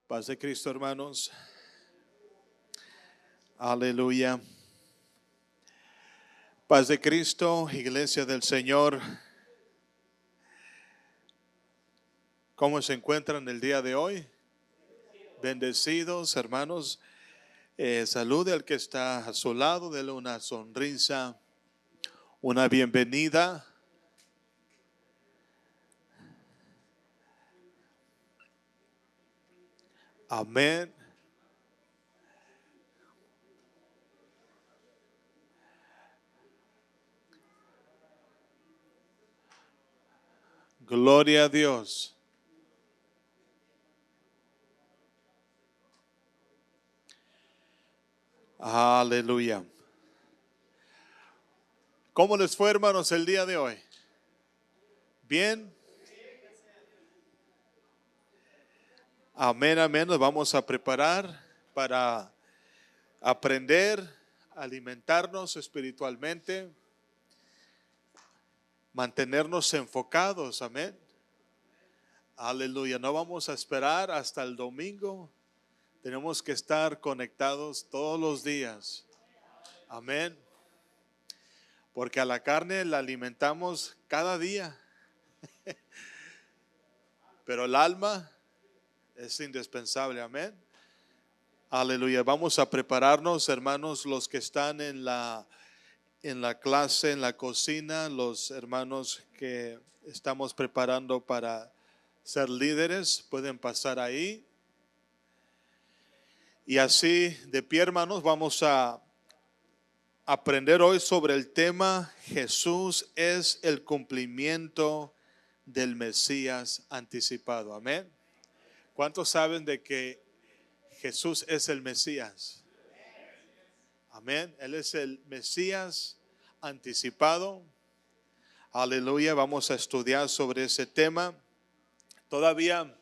Paz de Cristo, hermanos. Aleluya. Paz de Cristo, Iglesia del Señor. ¿Cómo se encuentran el día de hoy? Bendecidos, hermanos. Salude al que está a su lado, dele una sonrisa, una bienvenida. Amén. Gloria a Dios. Aleluya. ¿Cómo les fue, hermanos, el día de hoy? ¿Bien? Amén, amén. Nos vamos a preparar para aprender, alimentarnos espiritualmente, mantenernos enfocados. Amén. Aleluya. No vamos a esperar hasta el domingo. Tenemos que estar conectados todos los días. Amén. Porque a la carne la alimentamos cada día. Pero el alma es indispensable. Amén. Aleluya. Vamos a prepararnos, hermanos, los que están en la clase, en la cocina, los hermanos que estamos preparando para ser líderes, pueden pasar ahí. Y así, de pie, hermanos, vamos a aprender hoy sobre el tema: Jesús es el cumplimiento del Mesías anticipado. Amén. ¿Cuántos saben de que Jesús es el Mesías? Amén. Él es el Mesías anticipado. Aleluya. Vamos a estudiar sobre ese tema. Todavía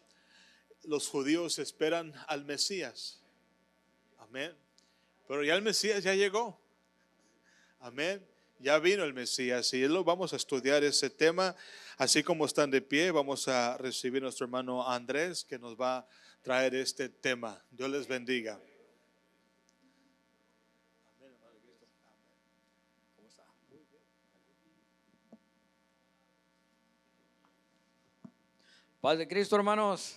los judíos esperan al Mesías. Amén. Pero ya el Mesías ya llegó. Amén. Ya vino el Mesías y lo vamos a estudiar ese tema. Así como están de pie, vamos a recibir a nuestro hermano Andrés, que nos va a traer este tema. Dios les bendiga. Paz de Cristo, hermanos.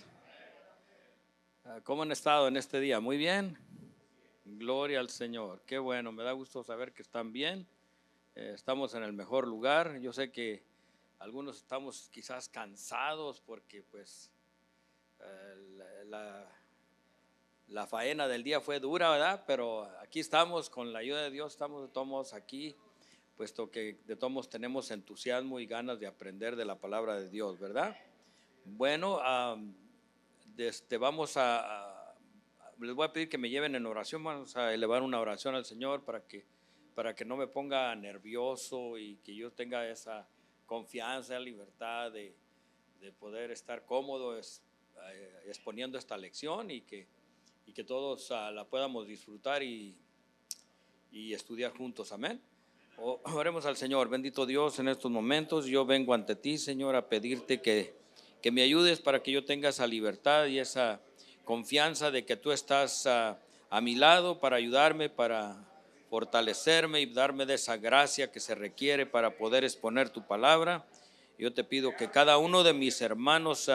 ¿Cómo han estado en este día? Muy bien. Gloria al Señor. Qué bueno, me da gusto saber que están bien. Estamos en el mejor lugar. Yo sé que algunos estamos quizás cansados porque pues la faena del día fue dura, ¿verdad? Pero aquí estamos, con la ayuda de Dios, estamos de todos modos aquí, puesto que de todos modos tenemos entusiasmo y ganas de aprender de la palabra de Dios, ¿verdad? Bueno, les voy a pedir que me lleven en oración. Vamos a elevar una oración al Señor para que no me ponga nervioso y que yo tenga esa confianza, libertad de poder estar cómodo exponiendo esta lección y que todos la podamos disfrutar y estudiar juntos. Amén. Oremos al Señor. Bendito Dios, en estos momentos yo vengo ante ti, Señor, a pedirte que me ayudes para que yo tenga esa libertad y esa confianza de que tú estás a mi lado para ayudarme, para fortalecerme y darme de esa gracia que se requiere para poder exponer tu palabra. Yo te pido que cada uno de mis hermanos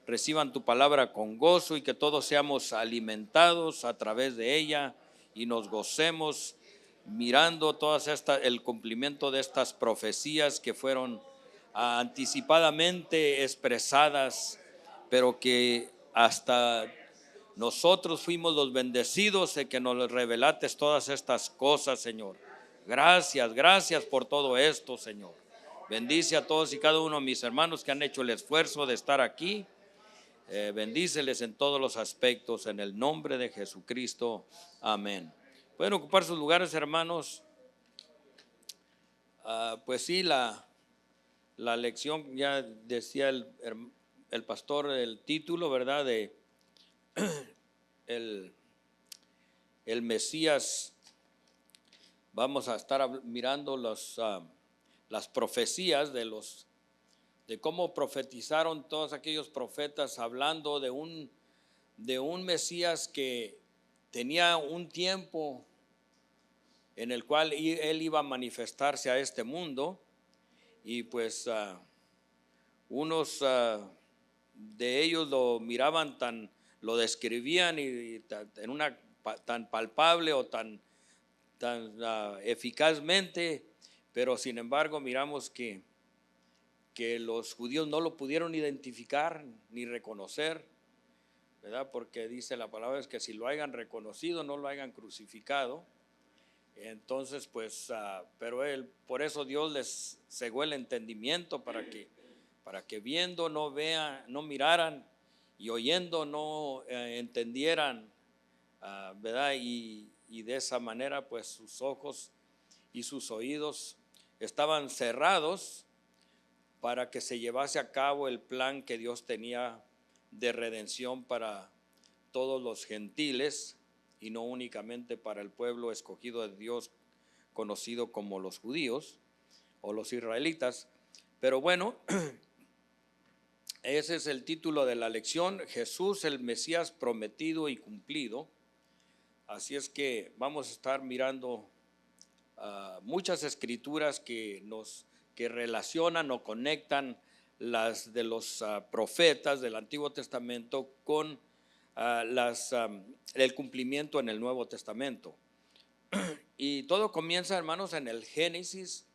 reciban tu palabra con gozo y que todos seamos alimentados a través de ella y nos gocemos mirando el cumplimiento de estas profecías que fueron anticipadamente expresadas, pero que hasta nosotros fuimos los bendecidos de que nos revelates todas estas cosas, Señor. Gracias, gracias por todo esto, Señor. Bendice a todos y cada uno de mis hermanos que han hecho el esfuerzo de estar aquí. Bendíceles en todos los aspectos, en el nombre de Jesucristo. Amén. Pueden ocupar sus lugares, hermanos. Pues sí, la lección, ya decía el pastor, el título, ¿verdad? De el Mesías. Vamos a estar mirando las profecías de cómo profetizaron todos aquellos profetas, hablando de un de un Mesías que tenía un tiempo en el cual él iba a manifestarse a este mundo, y pues unos de ellos lo miraban lo describían en una tan palpable o tan eficazmente, pero sin embargo miramos que los judíos no lo pudieron identificar ni reconocer, ¿verdad? Porque dice la palabra es que si lo hayan reconocido, no lo hayan crucificado. Entonces, pues, pero por eso Dios les cegó el entendimiento para que viendo no miraran, y oyendo no entendieran, ¿verdad? Y de esa manera, pues, sus ojos y sus oídos estaban cerrados para que se llevase a cabo el plan que Dios tenía de redención para todos los gentiles, y no únicamente para el pueblo escogido de Dios, conocido como los judíos o los israelitas. Pero bueno, ese es el título de la lección: Jesús, el Mesías prometido y cumplido. Así es que vamos a estar mirando muchas escrituras que relacionan o conectan las de los profetas del Antiguo Testamento con el cumplimiento en el Nuevo Testamento. Y todo comienza, hermanos, en el Génesis,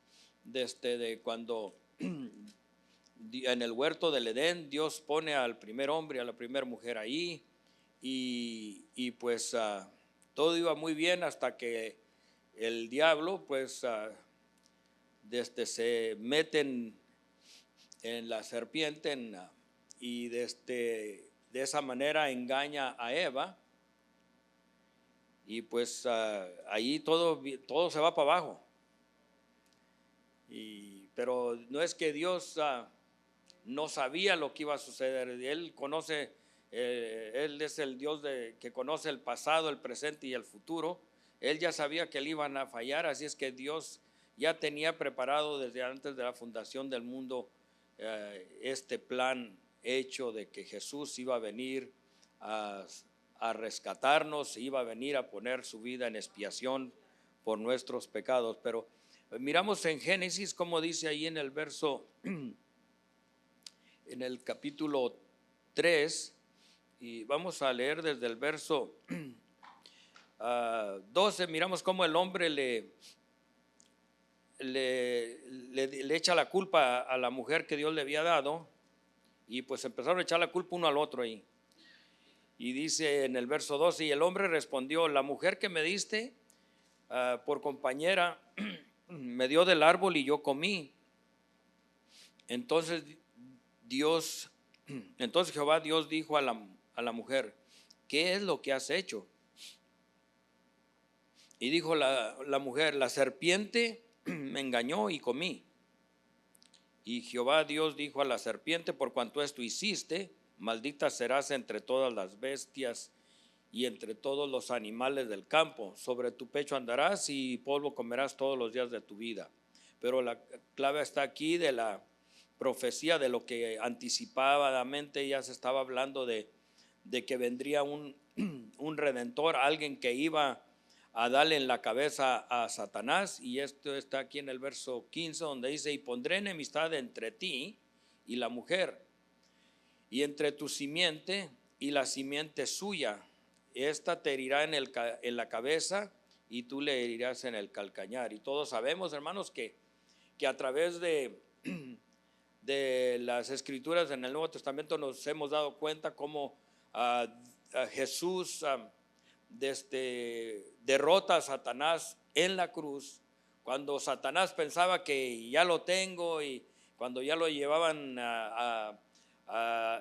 de cuando en el huerto del Edén Dios pone al primer hombre y a la primera mujer ahí, y pues todo iba muy bien hasta que el diablo pues se mete en la serpiente y de esa manera engaña a Eva, y pues ahí todo se va para abajo. Pero no es que Dios no sabía lo que iba a suceder. Él conoce, Él es el Dios que conoce el pasado, el presente y el futuro. Él ya sabía que le iban a fallar, así es que Dios ya tenía preparado desde antes de la fundación del mundo este plan hecho de que Jesús iba a venir a rescatarnos, iba a venir a poner su vida en expiación por nuestros pecados. Pero miramos en Génesis como dice ahí en el verso, en el capítulo 3, y vamos a leer desde el verso 12. Miramos cómo el hombre le echa la culpa a la mujer que Dios le había dado, y pues empezaron a echar la culpa uno al otro ahí. Y dice en el verso 12: y el hombre respondió: la mujer que me diste por compañera me dio del árbol y yo comí. Entonces Jehová Dios dijo a la mujer: ¿qué es lo que has hecho? Y dijo la mujer: la serpiente me engañó y comí. Y Jehová Dios dijo a la serpiente: por cuanto esto hiciste, maldita serás entre todas las bestias y entre todos los animales del campo. Sobre tu pecho andarás y polvo comerás todos los días de tu vida. Pero la clave está aquí de la profecía, de lo que anticipadamente ya se estaba hablando de que vendría un redentor, alguien que iba a darle en la cabeza a Satanás. Y esto está aquí en el verso 15, donde dice: y pondré enemistad entre ti y la mujer, y entre tu simiente y la simiente suya. Esta te herirá en la cabeza y tú le herirás en el calcañar. Y todos sabemos, hermanos, que a través de las escrituras en el Nuevo Testamento nos hemos dado cuenta cómo Jesús derrota a Satanás en la cruz, cuando Satanás pensaba que ya lo tengo, y cuando ya lo llevaban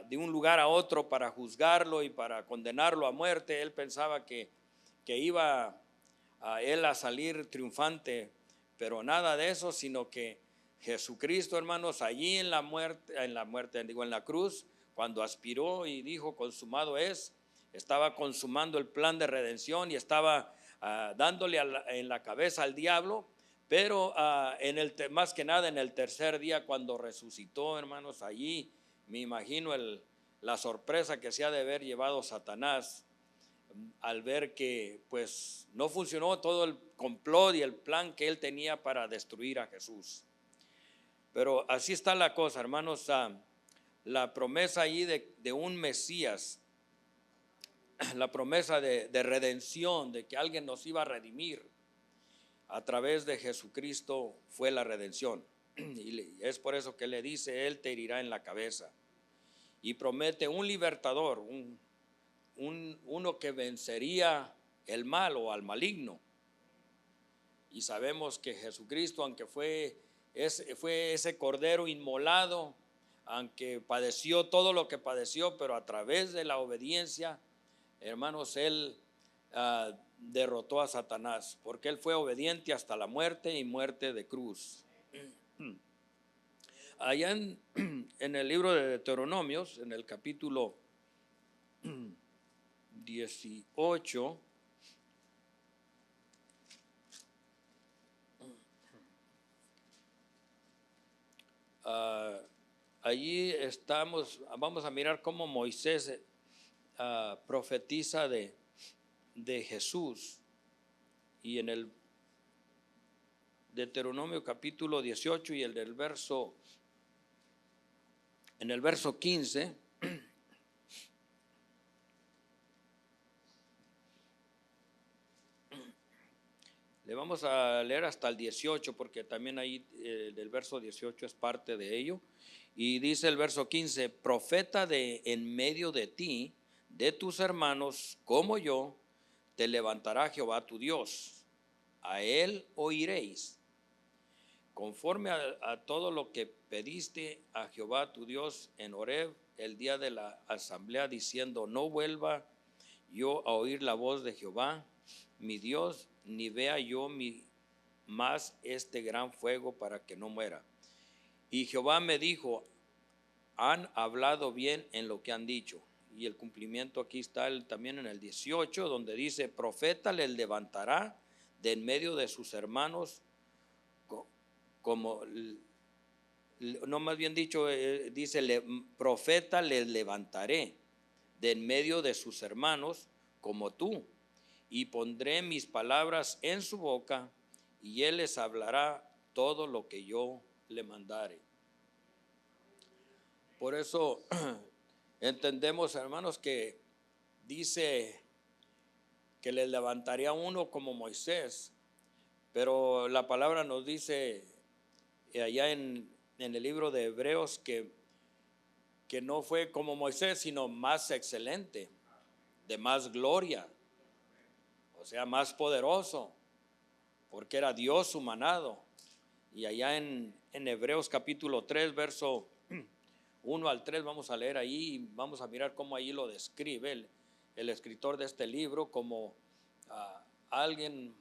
de un lugar a otro para juzgarlo y para condenarlo a muerte. Él pensaba que iba él a salir triunfante, pero nada de eso, sino que Jesucristo, hermanos, allí en la cruz, cuando aspiró y dijo consumado es, estaba consumando el plan de redención y estaba dándole en la cabeza al diablo. Pero más que nada en el tercer día, cuando resucitó, hermanos, allí me imagino la sorpresa que se ha de haber llevado Satanás al ver que pues no funcionó todo el complot y el plan que él tenía para destruir a Jesús. Pero así está la cosa, hermanos. La promesa ahí de un Mesías, la promesa de redención, de que alguien nos iba a redimir a través de Jesucristo, fue la redención. Y es por eso que le dice: Él te herirá en la cabeza. Y promete un libertador, uno que vencería el mal o al maligno. Y sabemos que Jesucristo, aunque fue ese cordero inmolado, aunque padeció todo lo que padeció, pero a través de la obediencia, hermanos, Él derrotó a Satanás, porque Él fue obediente hasta la muerte y muerte de cruz. Allá en el libro de Deuteronomios, en el capítulo 18, allí vamos a mirar cómo Moisés profetiza de Jesús. Y en el Deuteronomio capítulo 18 y en el verso 15, le vamos a leer hasta el 18, porque también ahí del verso 18 es parte de ello. Y dice el verso 15: profeta de en medio de ti, de tus hermanos, como yo, te levantará Jehová tu Dios. A él oiréis, conforme a todo lo que pediste a Jehová tu Dios en Horeb el día de la asamblea, diciendo: no vuelva yo a oír la voz de Jehová mi Dios, ni vea yo más este gran fuego, para que no muera. Y Jehová me dijo: han hablado bien en lo que han dicho. Y el cumplimiento aquí está también en el 18, donde dice: profeta le levantará de en medio de sus hermanos, como, no, más bien dicho, dice: profeta le levantaré de en medio de sus hermanos como tú, y pondré mis palabras en su boca, y él les hablará todo lo que yo le mandare. Por eso entendemos, hermanos, que dice que les levantaría uno como Moisés, pero la palabra nos dice allá en el libro de Hebreos que no fue como Moisés, sino más excelente, de más gloria, o sea, más poderoso, porque era Dios humanado. Y allá en Hebreos capítulo 3, verso 1 al 3, vamos a leer ahí y vamos a mirar cómo ahí lo describe el escritor de este libro como alguien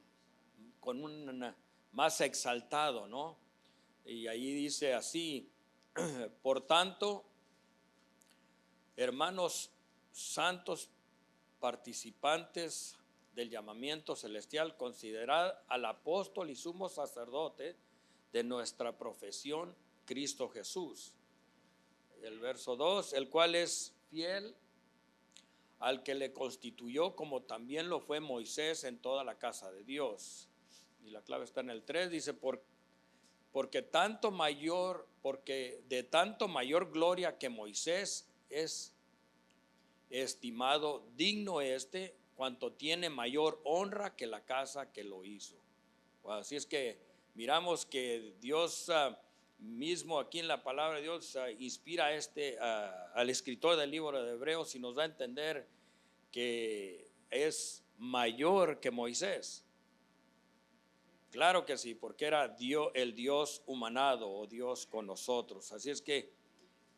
con un más exaltado, ¿no? Y ahí dice así: por tanto, hermanos santos, participantes del llamamiento celestial, considerad al apóstol y sumo sacerdote de nuestra profesión, Cristo Jesús. El verso 2: el cual es fiel al que le constituyó, como también lo fue Moisés en toda la casa de Dios. Y la clave está en el 3, dice: porque de tanto mayor gloria que Moisés es estimado digno cuanto tiene mayor honra que la casa que lo hizo. Así es que miramos que Dios mismo aquí en la palabra de Dios inspira al escritor del libro de Hebreos y nos da a entender que es mayor que Moisés. Claro que sí, porque era el Dios humanado o Dios con nosotros. Así es que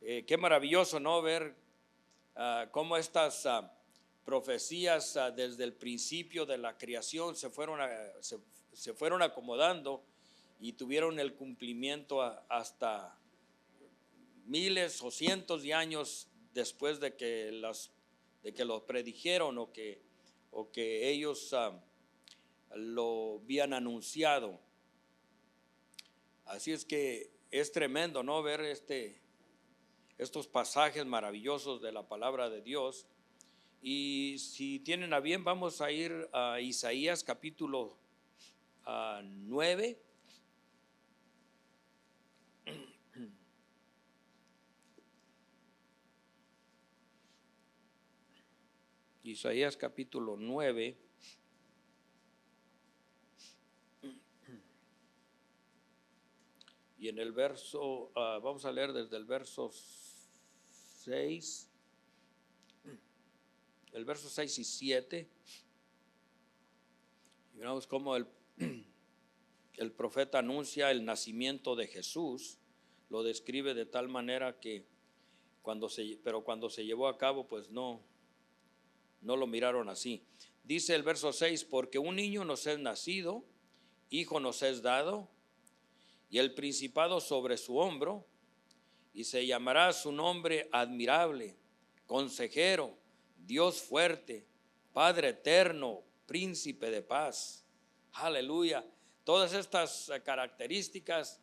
qué maravilloso, ¿no? Ver cómo estas profecías desde el principio de la creación se fueron acomodando y tuvieron el cumplimiento hasta miles o cientos de años después de que lo predijeron o que ellos lo habían anunciado. Así es que es tremendo, ¿no? Ver estos pasajes maravillosos de la palabra de Dios. Y si tienen a bien, vamos a ir a Isaías capítulo 9. Isaías capítulo 9. Y en el verso, vamos a leer desde el verso 6, el verso 6 y 7. Y miramos cómo el profeta anuncia el nacimiento de Jesús, lo describe de tal manera que cuando se llevó a cabo, pues no lo miraron así. Dice el verso 6, porque un niño nos es nacido, hijo nos es dado, y el principado sobre su hombro, y se llamará su nombre admirable, consejero, Dios fuerte, Padre eterno, príncipe de paz. Aleluya. Todas estas características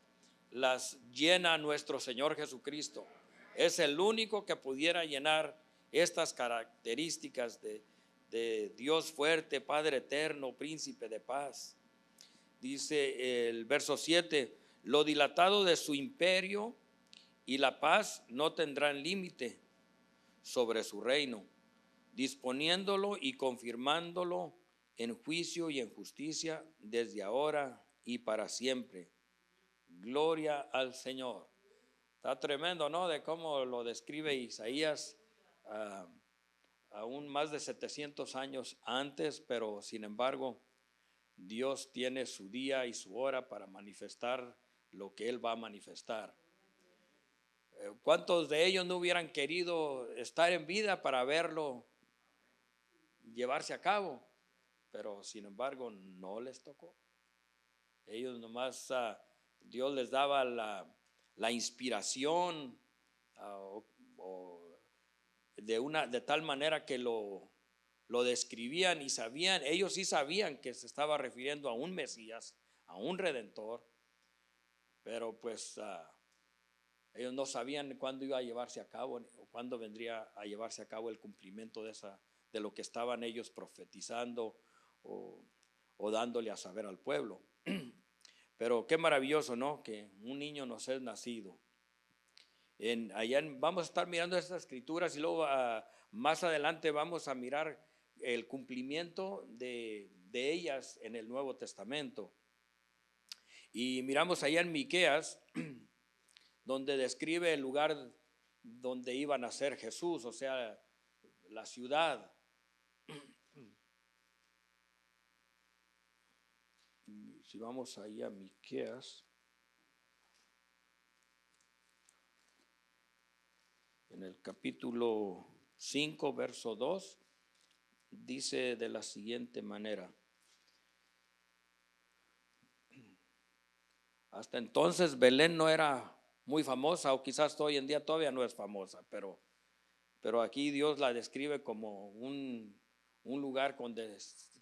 las llena nuestro Señor Jesucristo. Es el único que pudiera llenar estas características de Dios fuerte, Padre eterno, príncipe de paz. Dice el verso 7, lo dilatado de su imperio y la paz no tendrán límite sobre su reino, disponiéndolo y confirmándolo en juicio y en justicia desde ahora y para siempre. Gloria al Señor. Está tremendo, ¿no? De cómo lo describe Isaías aún más de 700 años antes, pero sin embargo Dios tiene su día y su hora para manifestar lo que Él va a manifestar. ¿Cuántos de ellos no hubieran querido estar en vida para verlo llevarse a cabo? Pero sin embargo no les tocó. Ellos nomás, Dios les daba la inspiración de tal manera que lo describían y sabían, ellos sí sabían que se estaba refiriendo a un Mesías, a un Redentor, pero pues ellos no sabían cuándo iba a llevarse a cabo o cuándo vendría a llevarse a cabo el cumplimiento de lo que estaban ellos profetizando o dándole a saber al pueblo. Pero qué maravilloso, ¿no? Que un niño nos es nacido. Vamos a estar mirando estas escrituras y luego más adelante vamos a mirar el cumplimiento de ellas en el Nuevo Testamento. Y miramos allá en Miqueas, donde describe el lugar donde iba a nacer Jesús, o sea, la ciudad. Si vamos ahí a Miqueas, en el capítulo 5, verso 2, dice de la siguiente manera: hasta entonces Belén no era muy famosa, o quizás hoy en día todavía no es famosa, pero aquí Dios la describe como un lugar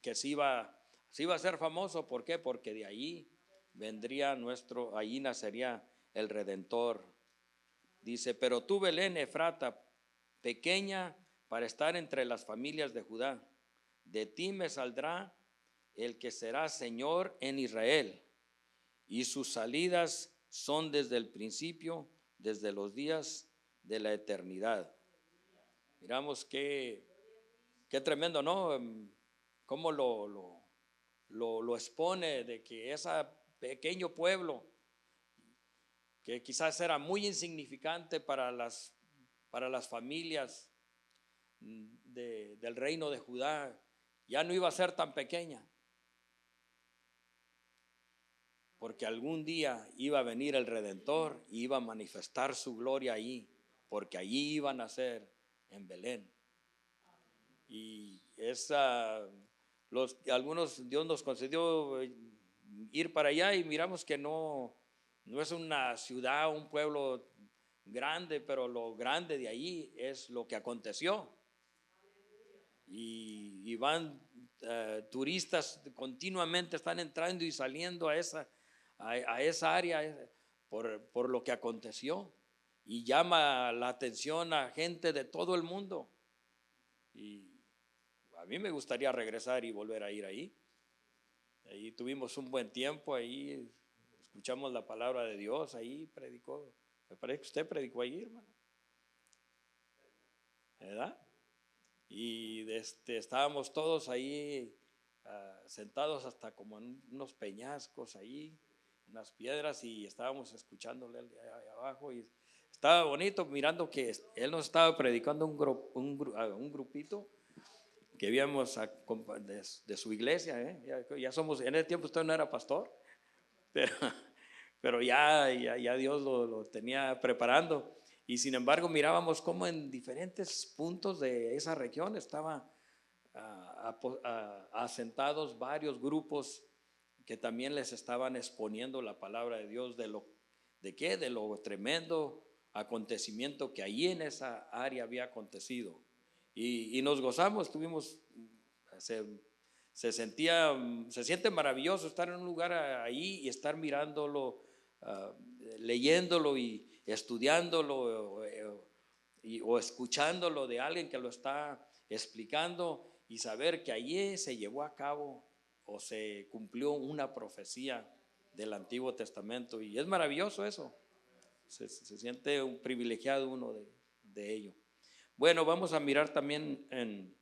que se iba a ser famoso. ¿Por qué? Porque de ahí vendría ahí nacería el Redentor. Dice, pero tú, Belén Efrata, pequeña para estar entre las familias de Judá, de ti me saldrá el que será Señor en Israel, y sus salidas son desde el principio, desde los días de la eternidad. Miramos qué tremendo, ¿no? Cómo lo expone, de que ese pequeño pueblo, que quizás era muy insignificante para las familias del reino de Judá, ya no iba a ser tan pequeña, porque algún día iba a venir el Redentor y iba a manifestar su gloria allí, porque allí iba a nacer en Belén. Y algunos Dios nos concedió ir para allá y miramos que no es una ciudad, un pueblo grande, pero lo grande de allí es lo que aconteció. Y van turistas continuamente, están entrando y saliendo a esa área por lo que aconteció. y llama la atención a gente de todo el mundo. Y a mí me gustaría regresar y volver a ir ahí. Ahí tuvimos un buen tiempo, ahí escuchamos la palabra de Dios, ahí predicó. Me parece que usted predicó ahí, hermano, ¿verdad? Y estábamos todos ahí sentados hasta como en unos peñascos ahí, unas piedras, y estábamos escuchándole ahí abajo, y estaba bonito mirando que él nos estaba predicando un grupito que habíamos de su iglesia, ya somos, en ese tiempo usted no era pastor, pero, pero ya Dios lo tenía preparando. Y sin embargo mirábamos cómo en diferentes puntos de esa región estaban asentados varios grupos que también les estaban exponiendo la palabra de Dios de lo tremendo acontecimiento que allí en esa área había acontecido. Y nos gozamos, se siente maravilloso estar en un lugar ahí y estar mirándolo, leyéndolo y estudiándolo o escuchándolo de alguien que lo está explicando, y saber que allí se llevó a cabo o se cumplió una profecía del Antiguo Testamento. Y es maravilloso eso, se siente un privilegiado uno de ello. Bueno, vamos a mirar también en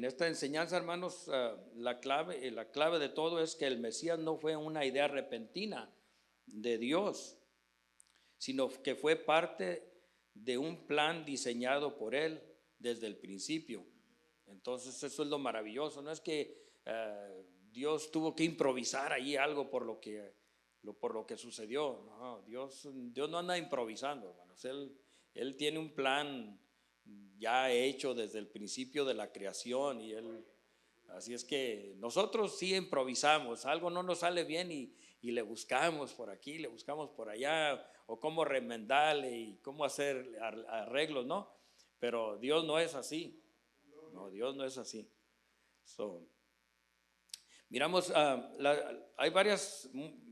esta enseñanza, hermanos, la clave de todo es que el Mesías no fue una idea repentina de Dios, sino que fue parte de un plan diseñado por Él desde el principio. Entonces eso es lo maravilloso, no es que Dios tuvo que improvisar ahí algo por lo que sucedió. No, Dios no anda improvisando, hermanos. Él tiene un plan ya hecho desde el principio de la creación, y así es que nosotros sí improvisamos, algo no nos sale bien y le buscamos por aquí, le buscamos por allá, o cómo remendarle y cómo hacer arreglos, ¿no? Pero Dios no es así. No, Dios no es así. Miramos, hay varias,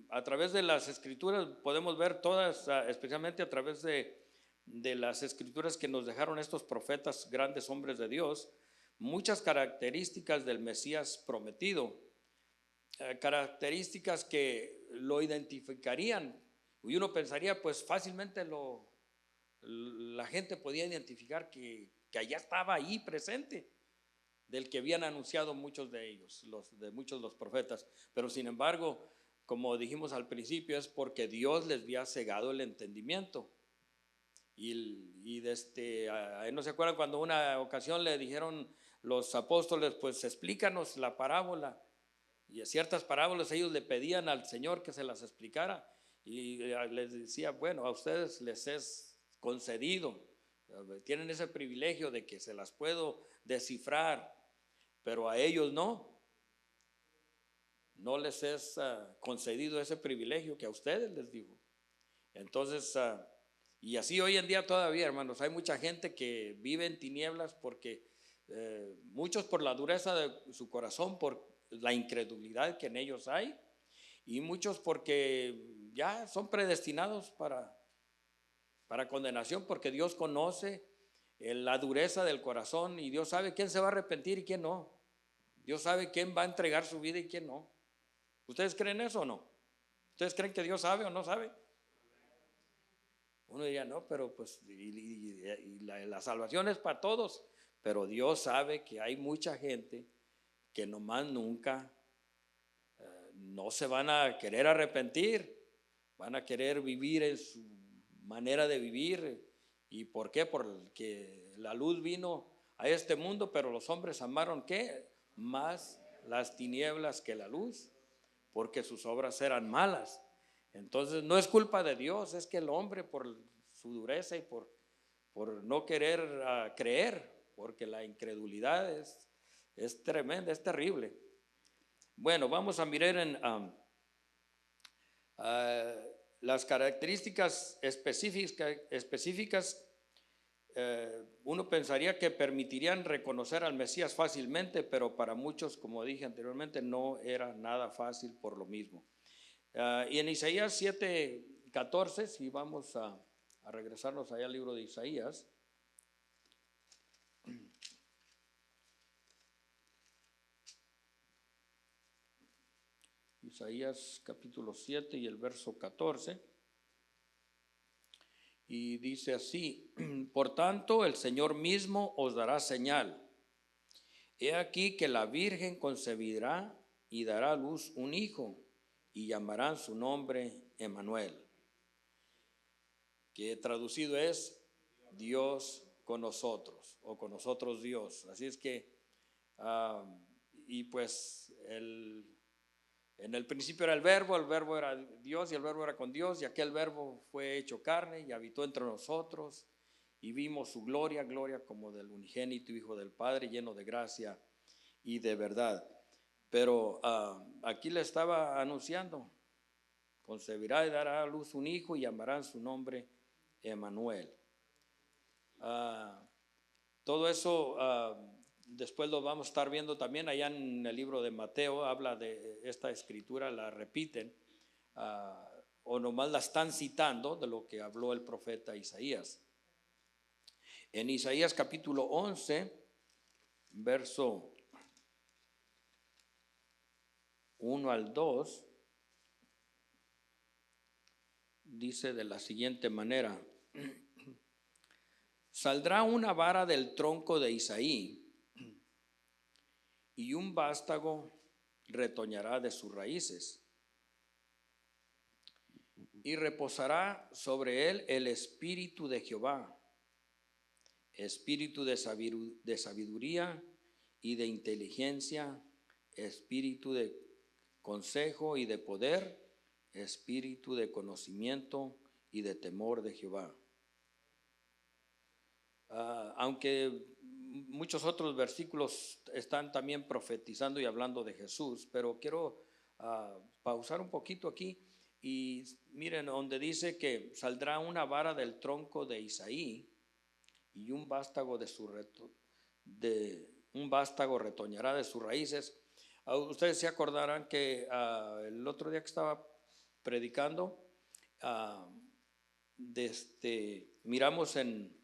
a través de las escrituras podemos ver todas, especialmente a través de las escrituras que nos dejaron estos profetas, grandes hombres de Dios, muchas características del Mesías prometido, características que lo identificarían, y uno pensaría, pues fácilmente la gente podía identificar que allá estaba ahí presente, del que habían anunciado muchos de ellos, muchos de los profetas. Pero sin embargo, como dijimos al principio, es porque Dios les había cegado el entendimiento. Y no se acuerdan cuando una ocasión le dijeron los apóstoles, pues explícanos la parábola. Y a ciertas parábolas ellos le pedían al Señor que se las explicara, y les decía, bueno, a ustedes les es concedido, tienen ese privilegio de que se las puedo descifrar, pero a ellos no les es concedido ese privilegio que a ustedes les digo. Entonces, y así hoy en día todavía, hermanos, hay mucha gente que vive en tinieblas porque muchos por la dureza de su corazón, por la incredulidad que en ellos hay, y muchos porque ya son predestinados para condenación, porque Dios conoce la dureza del corazón, y Dios sabe quién se va a arrepentir y quién no. Dios sabe quién va a entregar su vida y quién no. ¿Ustedes creen eso o no? ¿Ustedes creen que Dios sabe o no sabe? Uno diría, no, pero pues la salvación es para todos, pero Dios sabe que hay mucha gente que nomás nunca no se van a querer arrepentir, van a querer vivir en su manera de vivir. ¿Y por qué? Porque la luz vino a este mundo, pero los hombres amaron ¿qué? Más las tinieblas que la luz, porque sus obras eran malas. Entonces no es culpa de Dios, es que el hombre por su dureza y por no querer creer, porque la incredulidad es tremenda, es terrible. Bueno, vamos a mirar en las características específicas. Uno pensaría que permitirían reconocer al Mesías fácilmente, pero para muchos, como dije anteriormente, no era nada fácil por lo mismo. Y en Isaías 7, 14, si vamos a regresarnos allá al libro de Isaías. Isaías capítulo 7 y el verso 14. Y dice así: por tanto, el Señor mismo os dará señal. He aquí que la Virgen concebirá y dará a luz un hijo, y llamarán su nombre Emmanuel, que traducido es Dios con nosotros, o con nosotros Dios. Así es que, y pues en el principio era el verbo era Dios y el verbo era con Dios, y aquel verbo fue hecho carne y habitó entre nosotros, y vimos su gloria, gloria como del unigénito Hijo del Padre, lleno de gracia y de verdad. Pero aquí le estaba anunciando: concebirá y dará a luz un hijo y llamarán su nombre Emmanuel. Todo eso después lo vamos a estar viendo también allá en el libro de Mateo. Habla de esta escritura, la repiten o nomás la están citando de lo que habló el profeta Isaías. En Isaías capítulo 11, verso 1 al 2, dice de la siguiente manera: saldrá una vara del tronco de Isaí, y un vástago retoñará de sus raíces, y reposará sobre él el espíritu de Jehová, espíritu de sabiduría y de inteligencia, espíritu de consejo y de poder, espíritu de conocimiento y de temor de Jehová. Aunque muchos otros versículos están también profetizando y hablando de Jesús, pero quiero pausar un poquito aquí y miren donde dice que saldrá una vara del tronco de Isaí, y un vástago un vástago retoñará de sus raíces. Ustedes se acordarán que el otro día que estaba predicando, miramos en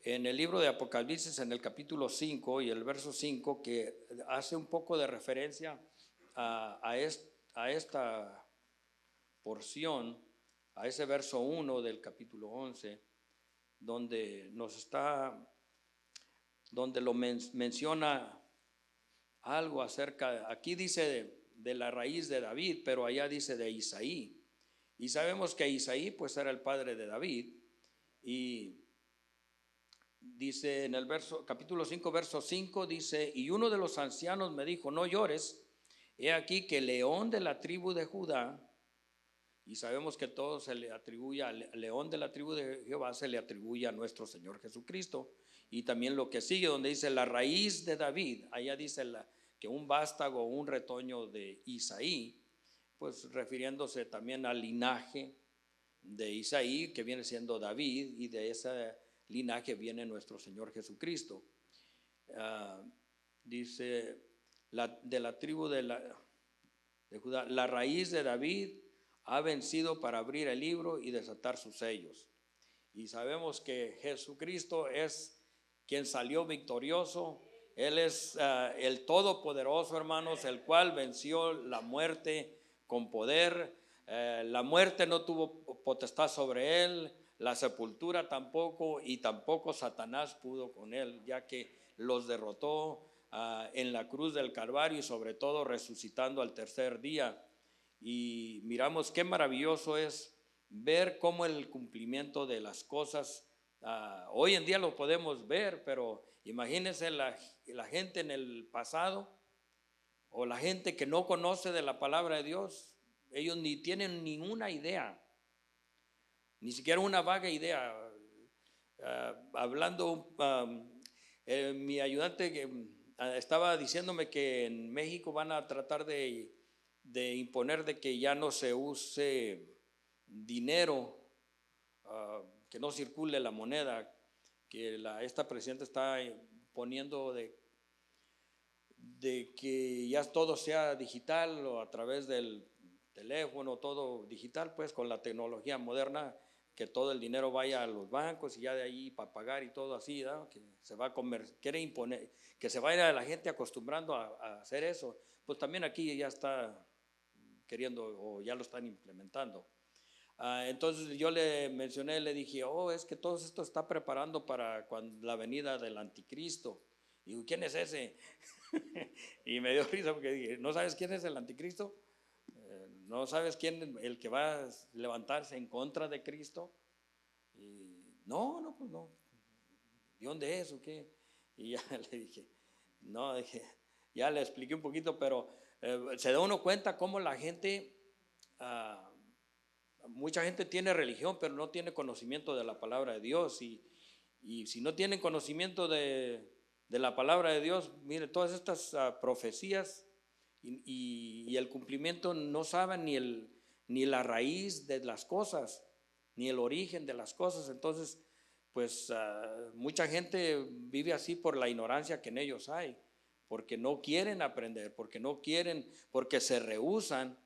el libro de Apocalipsis, en el capítulo 5 y el verso 5, que hace un poco de referencia a esta porción, a ese verso 1 del capítulo 11, donde lo menciona algo acerca, aquí dice de la raíz de David, pero allá dice de Isaí. Y sabemos que Isaí pues era el padre de David, y dice en el capítulo 5, verso 5, dice: y uno de los ancianos me dijo, no llores, he aquí que el león de la tribu de Judá, y sabemos que todo se le atribuye al león de la tribu de Jehová, se le atribuye a nuestro Señor Jesucristo. Y también lo que sigue, donde dice la raíz de David, allá dice que un vástago o un retoño de Isaí, pues refiriéndose también al linaje de Isaí, que viene siendo David, y de ese linaje viene nuestro Señor Jesucristo. Dice de la tribu de Judá, la raíz de David ha vencido para abrir el libro y desatar sus sellos. Y sabemos que Jesucristo es quien salió victorioso. Él es el Todopoderoso, hermanos, el cual venció la muerte con poder. La muerte no tuvo potestad sobre él, la sepultura tampoco, y tampoco Satanás pudo con él, ya que los derrotó en la cruz del Calvario, y sobre todo resucitando al tercer día. Y miramos qué maravilloso es ver cómo el cumplimiento de las cosas, hoy en día lo podemos ver, pero imagínense la gente en el pasado, o la gente que no conoce de la palabra de Dios. Ellos ni tienen ninguna idea, ni siquiera una vaga idea. Hablando, mi ayudante estaba diciéndome que en México van a tratar de imponer de que ya no se use dinero, que no circule la moneda, que esta presidenta está poniendo de que ya todo sea digital o a través del teléfono, todo digital, pues con la tecnología moderna, que todo el dinero vaya a los bancos y ya de ahí para pagar y todo así, ¿no? Que se va a quiere imponer, que se vaya la gente acostumbrando a hacer eso. Pues también aquí ya está queriendo o ya lo están implementando. Entonces yo le mencioné, le dije, oh, es que todo esto está preparando para la venida del anticristo. Y digo, ¿quién es ese? Y me dio risa porque dije, ¿no sabes quién es el anticristo? ¿No sabes quién el que va a levantarse en contra de Cristo? Y no, pues no. ¿De dónde es o qué? Y ya le dije, no, dije, ya le expliqué un poquito, pero se da uno cuenta cómo la gente, mucha gente tiene religión, pero no tiene conocimiento de la palabra de Dios. Y si no tienen conocimiento de la palabra de Dios, mire, todas estas profecías y el cumplimiento no saben ni la raíz de las cosas, ni el origen de las cosas. Entonces, pues mucha gente vive así por la ignorancia que en ellos hay, porque no quieren aprender, porque no quieren, porque se rehúsan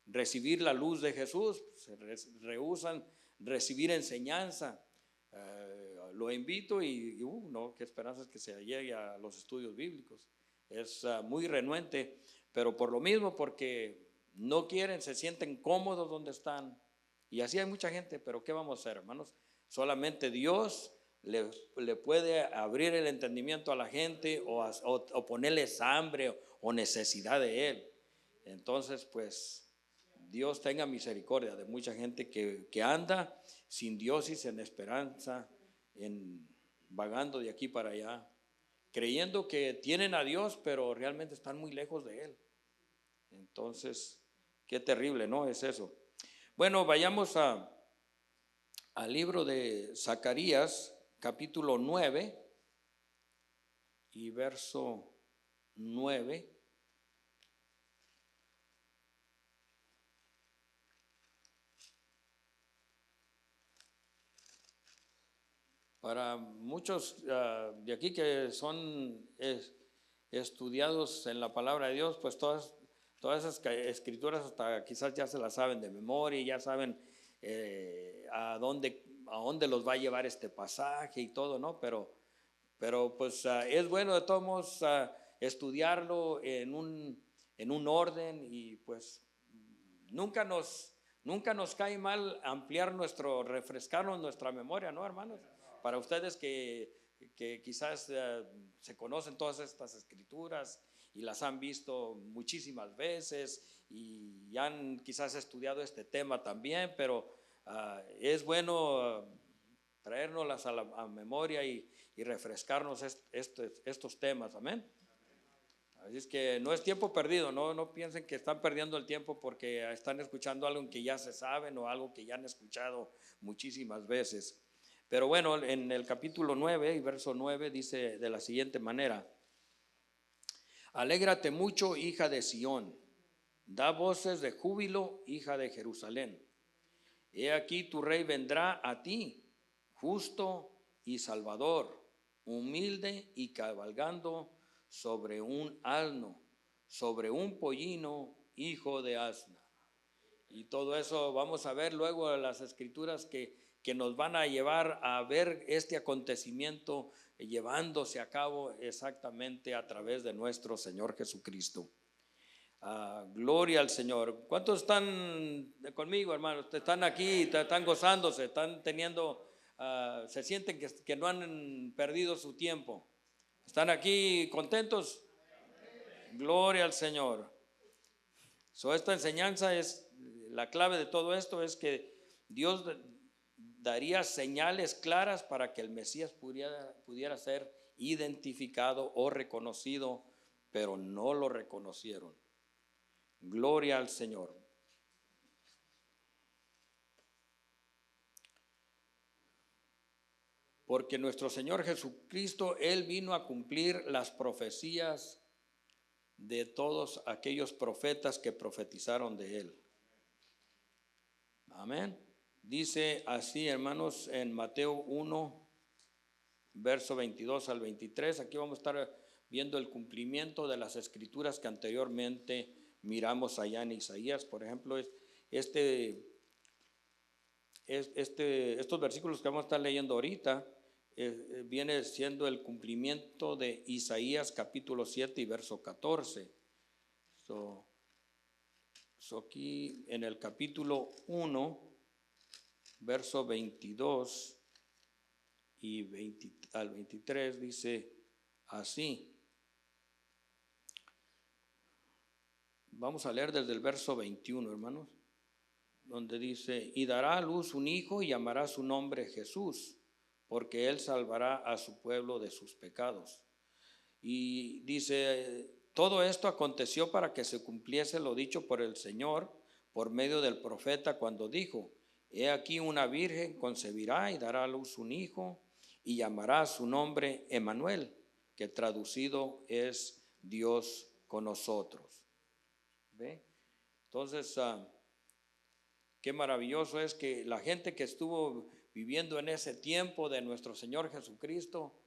recibir la luz de Jesús, se rehúsan recibir enseñanza. Lo invito y no, qué esperanza es que se llegue a los estudios bíblicos. Es muy renuente, pero por lo mismo, porque no quieren, se sienten cómodos donde están. Y así hay mucha gente, pero ¿qué vamos a hacer, hermanos? Solamente Dios le puede abrir el entendimiento a la gente o ponerles hambre o necesidad de Él. Entonces, pues, Dios tenga misericordia de mucha gente que anda sin Dios y sin esperanza, vagando de aquí para allá, creyendo que tienen a Dios, pero realmente están muy lejos de Él. Entonces, qué terrible, ¿no? Es eso. Bueno, vayamos al libro de Zacarías, capítulo 9 y verso 9. Para muchos de aquí que son estudiados en la palabra de Dios, pues todas esas escrituras hasta quizás ya se las saben de memoria y ya saben a dónde los va a llevar este pasaje y todo, ¿no? Pero pues es bueno de todos modos estudiarlo en un orden y pues nunca nos cae mal refrescarnos nuestra memoria, ¿no, hermanos? Para ustedes que quizás se conocen todas estas escrituras y las han visto muchísimas veces y han quizás estudiado este tema también, pero es bueno traérnoslas a memoria y refrescarnos estos temas, amén. Así es que no es tiempo perdido, no piensen que están perdiendo el tiempo porque están escuchando algo que ya se saben o algo que ya han escuchado muchísimas veces. Pero bueno, en el capítulo 9 y verso 9 dice de la siguiente manera: alégrate mucho, hija de Sión, da voces de júbilo, hija de Jerusalén. He aquí tu rey vendrá a ti, justo y salvador, humilde y cabalgando sobre un asno, sobre un pollino, hijo de asna. Y todo eso vamos a ver luego en las escrituras que nos van a llevar a ver este acontecimiento llevándose a cabo exactamente a través de nuestro Señor Jesucristo. Gloria al Señor. ¿Cuántos están conmigo, hermanos? Están aquí, están gozándose, están teniendo, se sienten que no han perdido su tiempo. ¿Están aquí contentos? Gloria al Señor. Esta enseñanza es la clave de todo esto, es que Dios daría señales claras para que el Mesías pudiera ser identificado o reconocido, pero no lo reconocieron. Gloria al Señor. Porque nuestro Señor Jesucristo, Él vino a cumplir las profecías de todos aquellos profetas que profetizaron de Él. Amén. Dice así, hermanos, en Mateo 1, verso 22 al 23. Aquí vamos a estar viendo el cumplimiento de las escrituras que anteriormente miramos allá en Isaías, por ejemplo, estos versículos que vamos a estar leyendo ahorita, viene siendo el cumplimiento de Isaías capítulo 7 y verso 14. Aquí en el capítulo 1, verso 22 y 20 al 23 dice así. Vamos a leer desde el verso 21, hermanos, donde dice: y dará a luz un hijo y llamará su nombre Jesús, porque él salvará a su pueblo de sus pecados. Y dice: todo esto aconteció para que se cumpliese lo dicho por el Señor por medio del profeta cuando dijo: he aquí una virgen concebirá y dará a luz un hijo y llamará su nombre Emmanuel, que traducido es Dios con nosotros. ¿Ve? Entonces, qué maravilloso es que la gente que estuvo viviendo en ese tiempo de nuestro Señor Jesucristo,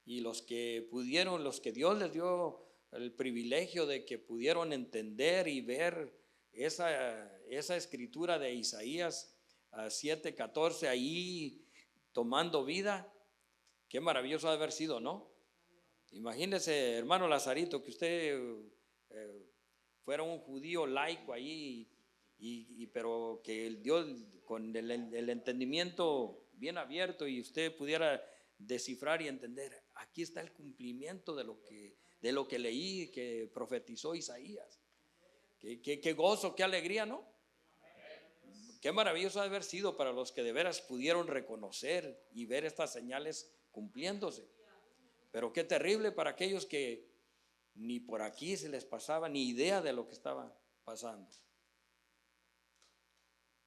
y los que pudieron, los que Dios les dio el privilegio de que pudieron entender y ver esa escritura de Isaías 7:14 ahí tomando vida, qué maravilloso ha de haber sido, ¿no? Imagínese, hermano Lazarito, que usted fuera un judío laico ahí, pero que el Dios con el entendimiento bien abierto y usted pudiera descifrar y entender, aquí está el cumplimiento de lo que leí, que profetizó Isaías. Qué gozo, qué alegría, ¿no? Qué maravilloso ha de haber sido para los que de veras pudieron reconocer y ver estas señales cumpliéndose. Pero qué terrible para aquellos que ni por aquí se les pasaba ni idea de lo que estaba pasando.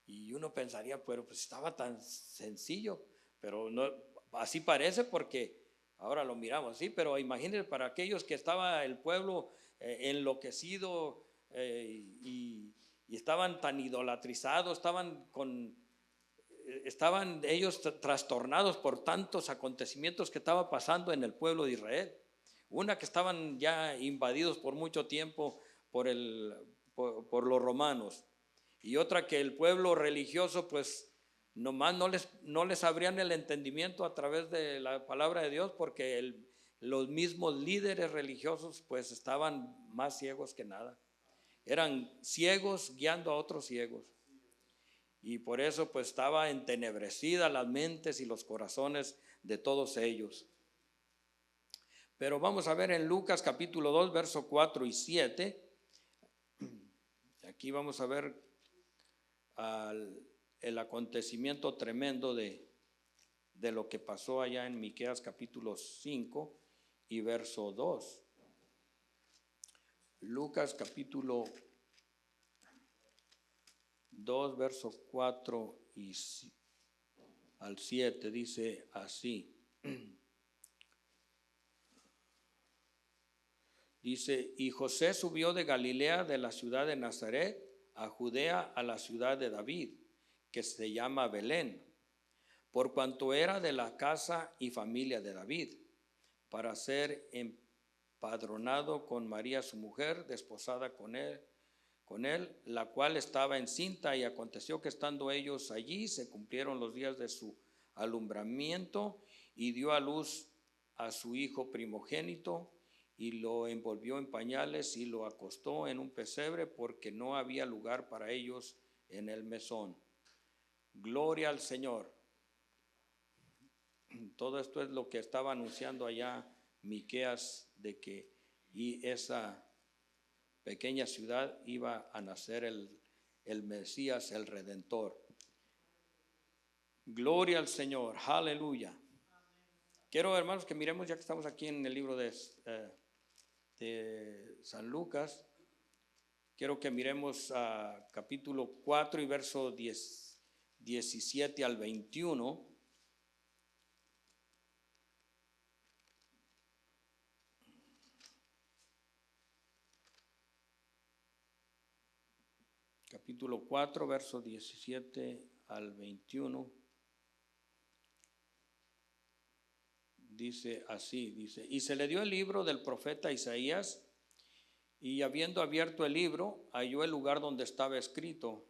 Y uno pensaría, pero pues estaba tan sencillo, pero no, así parece porque ahora lo miramos así, pero imagínense para aquellos que estaba el pueblo enloquecido y estaban tan idolatrizados, estaban ellos trastornados por tantos acontecimientos que estaba pasando en el pueblo de Israel. Una, que estaban ya invadidos por mucho tiempo por los romanos, y otra, que el pueblo religioso pues nomás no les abrían el entendimiento a través de la palabra de Dios, porque los mismos líderes religiosos pues estaban más ciegos que nada. Eran ciegos guiando a otros ciegos. Y por eso pues estaba entenebrecida las mentes y los corazones de todos ellos. Pero vamos a ver en Lucas capítulo 2, verso 4 y 7. Aquí vamos a ver el acontecimiento tremendo de lo que pasó allá en Miqueas capítulo 5 y verso 2. Lucas capítulo 2, verso 4 y al 7 dice así. Dice: y José subió de Galilea, de la ciudad de Nazaret, a Judea, a la ciudad de David, que se llama Belén, por cuanto era de la casa y familia de David, para ser empadronado con María su mujer, desposada con él, la cual estaba encinta. Y aconteció que estando ellos allí, se cumplieron los días de su alumbramiento, y dio a luz a su hijo primogénito, y lo envolvió en pañales y lo acostó en un pesebre, porque no había lugar para ellos en el mesón. Gloria al Señor. Todo esto es lo que estaba anunciando allá Miqueas, de que y esa pequeña ciudad iba a nacer el Mesías, el Redentor. Gloria al Señor, aleluya. Quiero, hermanos, que miremos, ya que estamos aquí en el libro de San Lucas, quiero que miremos capítulo 4 y verso 17 al 21. Capítulo 4, verso 17 al 21. Dice así, dice: y se le dio el libro del profeta Isaías, y habiendo abierto el libro, halló el lugar donde estaba escrito.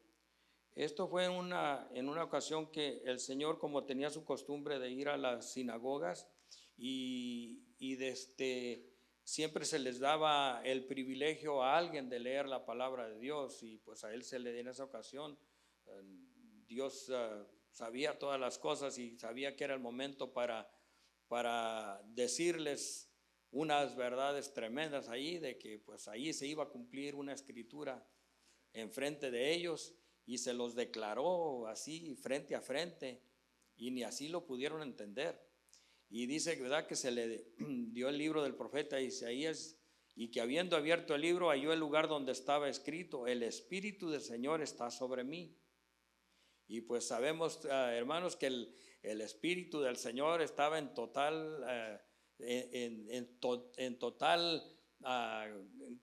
Esto fue en una ocasión que el Señor, como tenía su costumbre de ir a las sinagogas, y siempre se les daba el privilegio a alguien de leer la palabra de Dios, y pues a él se le dio en esa ocasión. Dios sabía todas las cosas y sabía que era el momento para decirles unas verdades tremendas ahí, de que pues ahí se iba a cumplir una escritura enfrente de ellos, y se los declaró así frente a frente, y ni así lo pudieron entender. Y dice, ¿verdad?, que se le dio el libro del profeta Isaías, y que habiendo abierto el libro halló el lugar donde estaba escrito: el Espíritu del Señor está sobre mí. Y pues sabemos, hermanos, que el Espíritu del Señor estaba en total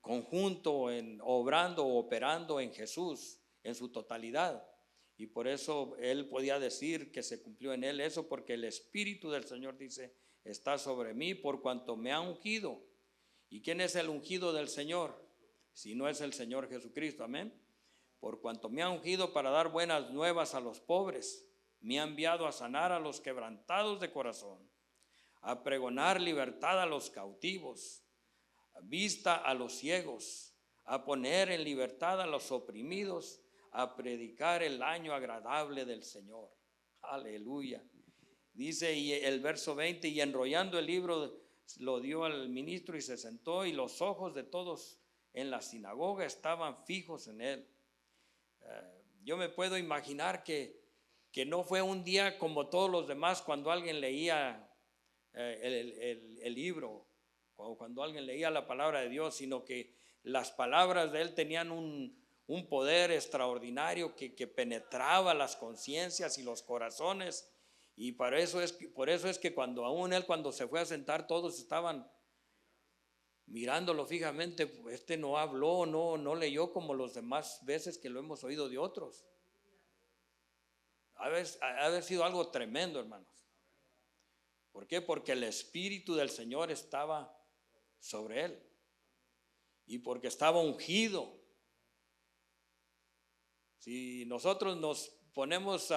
conjunto, obrando, operando en Jesús en su totalidad. Y por eso él podía decir que se cumplió en él eso, porque el Espíritu del Señor, dice, está sobre mí por cuanto me ha ungido. ¿Y quién es el ungido del Señor? Si no es el Señor Jesucristo, amén. Por cuanto me ha ungido para dar buenas nuevas a los pobres, me ha enviado a sanar a los quebrantados de corazón, a pregonar libertad a los cautivos, vista a los ciegos, a poner en libertad a los oprimidos, a predicar el año agradable del Señor. Aleluya. Dice, y el verso 20, y enrollando el libro lo dio al ministro y se sentó, y los ojos de todos en la sinagoga estaban fijos en él. Yo me puedo imaginar que no fue un día como todos los demás cuando alguien leía el libro, o cuando alguien leía la palabra de Dios, sino que las palabras de él tenían un poder extraordinario que penetraba las conciencias y los corazones. Y por eso es que cuando cuando se fue a sentar, todos estaban mirándolo fijamente. No habló, no leyó como los demás veces que lo hemos oído de otros. Ha de haber sido algo tremendo, hermanos. ¿Por qué? Porque el Espíritu del Señor estaba sobre él, y porque estaba ungido. Si nosotros nos ponemos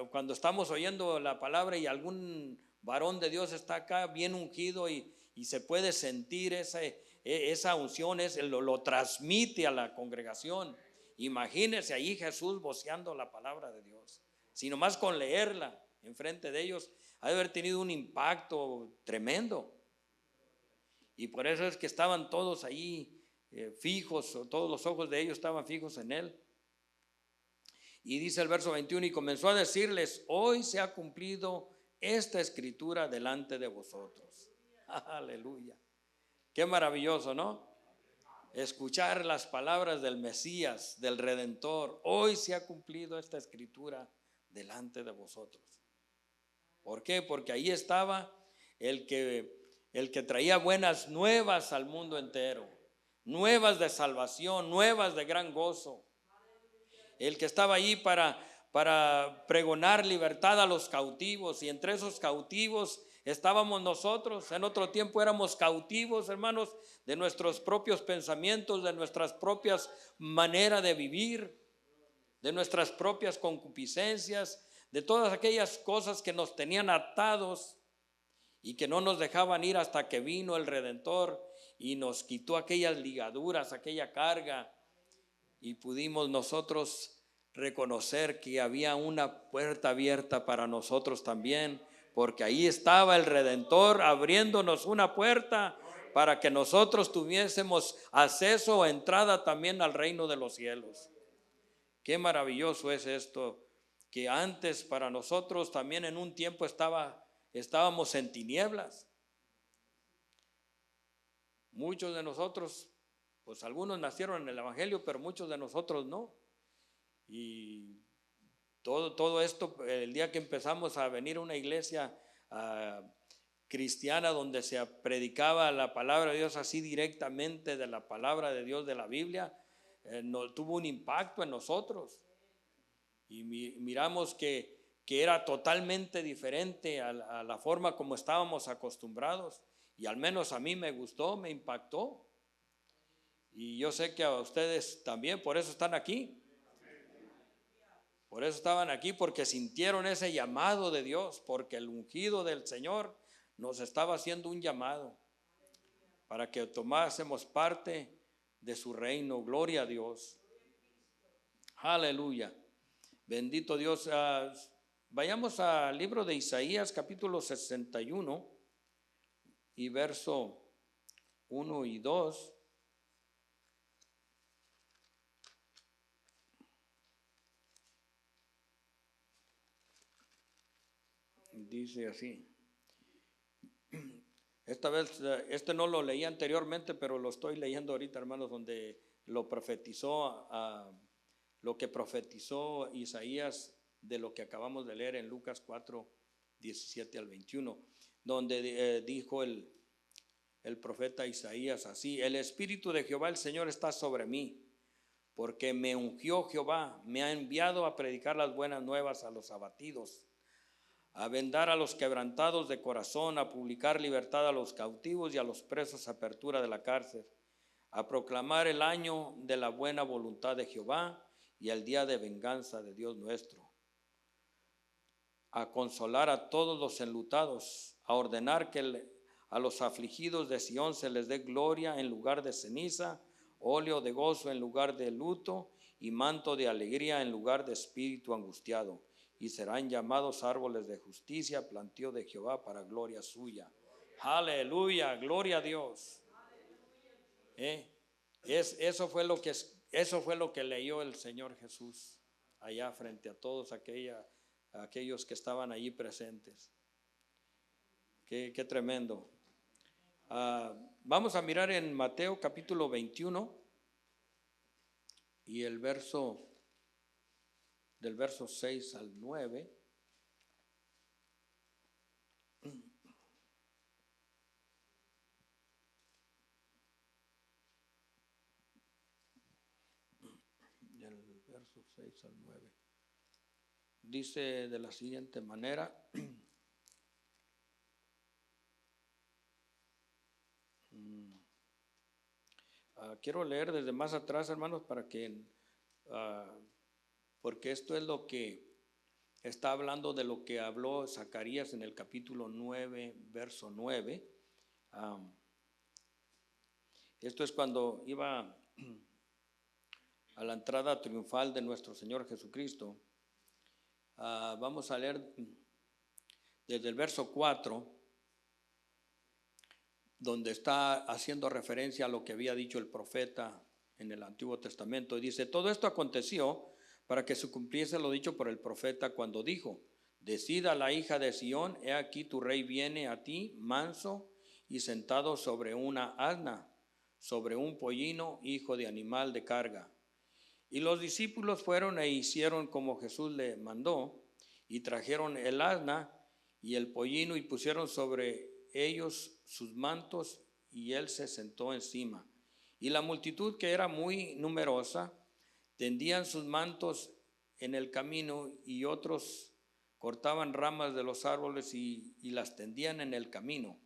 cuando estamos oyendo la palabra y algún varón de Dios está acá bien ungido, y se puede sentir esa unción, lo transmite a la congregación. Imagínense ahí Jesús voceando la palabra de Dios, si nomás con leerla enfrente de ellos ha de haber tenido un impacto tremendo. Y por eso es que estaban todos ahí fijos, todos los ojos de ellos estaban fijos en él. Y dice el verso 21, y comenzó a decirles: hoy se ha cumplido esta escritura delante de vosotros. Aleluya. Qué maravilloso, ¿no? Escuchar las palabras del Mesías, del Redentor. Hoy se ha cumplido esta escritura delante de vosotros. ¿Por qué? Porque ahí estaba el que traía buenas nuevas al mundo entero, nuevas de salvación, nuevas de gran gozo. El que estaba ahí para pregonar libertad a los cautivos, y entre esos cautivos estábamos nosotros. En otro tiempo éramos cautivos, hermanos, de nuestros propios pensamientos, de nuestras propias maneras de vivir, de nuestras propias concupiscencias, de todas aquellas cosas que nos tenían atados y que no nos dejaban ir hasta que vino el Redentor y nos quitó aquellas ligaduras, aquella carga, y pudimos nosotros reconocer que había una puerta abierta para nosotros también, porque ahí estaba el Redentor abriéndonos una puerta para que nosotros tuviésemos acceso o entrada también al reino de los cielos. Qué maravilloso es esto, que antes para nosotros también en un tiempo estábamos en tinieblas. Muchos de nosotros, pues algunos nacieron en el Evangelio, pero muchos de nosotros no. Y todo esto, el día que empezamos a venir a una iglesia cristiana donde se predicaba la palabra de Dios así directamente de la palabra de Dios de la Biblia, tuvo un impacto en nosotros. Y miramos que era totalmente diferente a la forma como estábamos acostumbrados. Y al menos a mí me gustó, me impactó. Y yo sé que a ustedes también, por eso están aquí. Por eso estaban aquí, porque sintieron ese llamado de Dios, porque el ungido del Señor nos estaba haciendo un llamado para que tomásemos parte de su reino. Gloria a Dios. Aleluya. Bendito Dios. Vayamos al libro de Isaías, capítulo 61 y verso 1 y 2. Dice así. Esta vez, este no lo leí anteriormente, pero lo estoy leyendo ahorita, hermanos, donde lo profetizó, lo que profetizó Isaías de lo que acabamos de leer en Lucas 4, 17 al 21, donde dijo el profeta Isaías así: el Espíritu de Jehová el Señor está sobre mí, porque me ungió Jehová, me ha enviado a predicar las buenas nuevas a los abatidos, a vendar a los quebrantados de corazón, a publicar libertad a los cautivos y a los presos apertura de la cárcel, a proclamar el año de la buena voluntad de Jehová y el día de venganza de Dios nuestro, a consolar a todos los enlutados, a ordenar que a los afligidos de Sión se les dé gloria en lugar de ceniza, óleo de gozo en lugar de luto y manto de alegría en lugar de espíritu angustiado. Y serán llamados árboles de justicia, plantío de Jehová para gloria suya. Aleluya, gloria a Dios. Eso fue lo que leyó el Señor Jesús allá frente a todos aquellos que estaban allí presentes. Qué tremendo. Vamos a mirar en Mateo capítulo 21 y del verso 6 al 9. Del verso 6 al 9. Dice de la siguiente manera. Quiero leer desde más atrás, hermanos, para que porque esto es lo que está hablando de lo que habló Zacarías en el capítulo 9, verso 9. Esto es cuando iba a la entrada triunfal de nuestro Señor Jesucristo. Vamos a leer desde el verso 4, donde está haciendo referencia a lo que había dicho el profeta en el Antiguo Testamento. Y dice: todo esto aconteció para que se cumpliese lo dicho por el profeta cuando dijo: decida la hija de Sión, he aquí tu rey viene a ti, manso y sentado sobre una asna, sobre un pollino, hijo de animal de carga. Y los discípulos fueron e hicieron como Jesús le mandó, y trajeron el asna y el pollino y pusieron sobre ellos sus mantos, y él se sentó encima. Y la multitud, que era muy numerosa, tendían sus mantos en el camino, y otros cortaban ramas de los árboles y las tendían en el camino.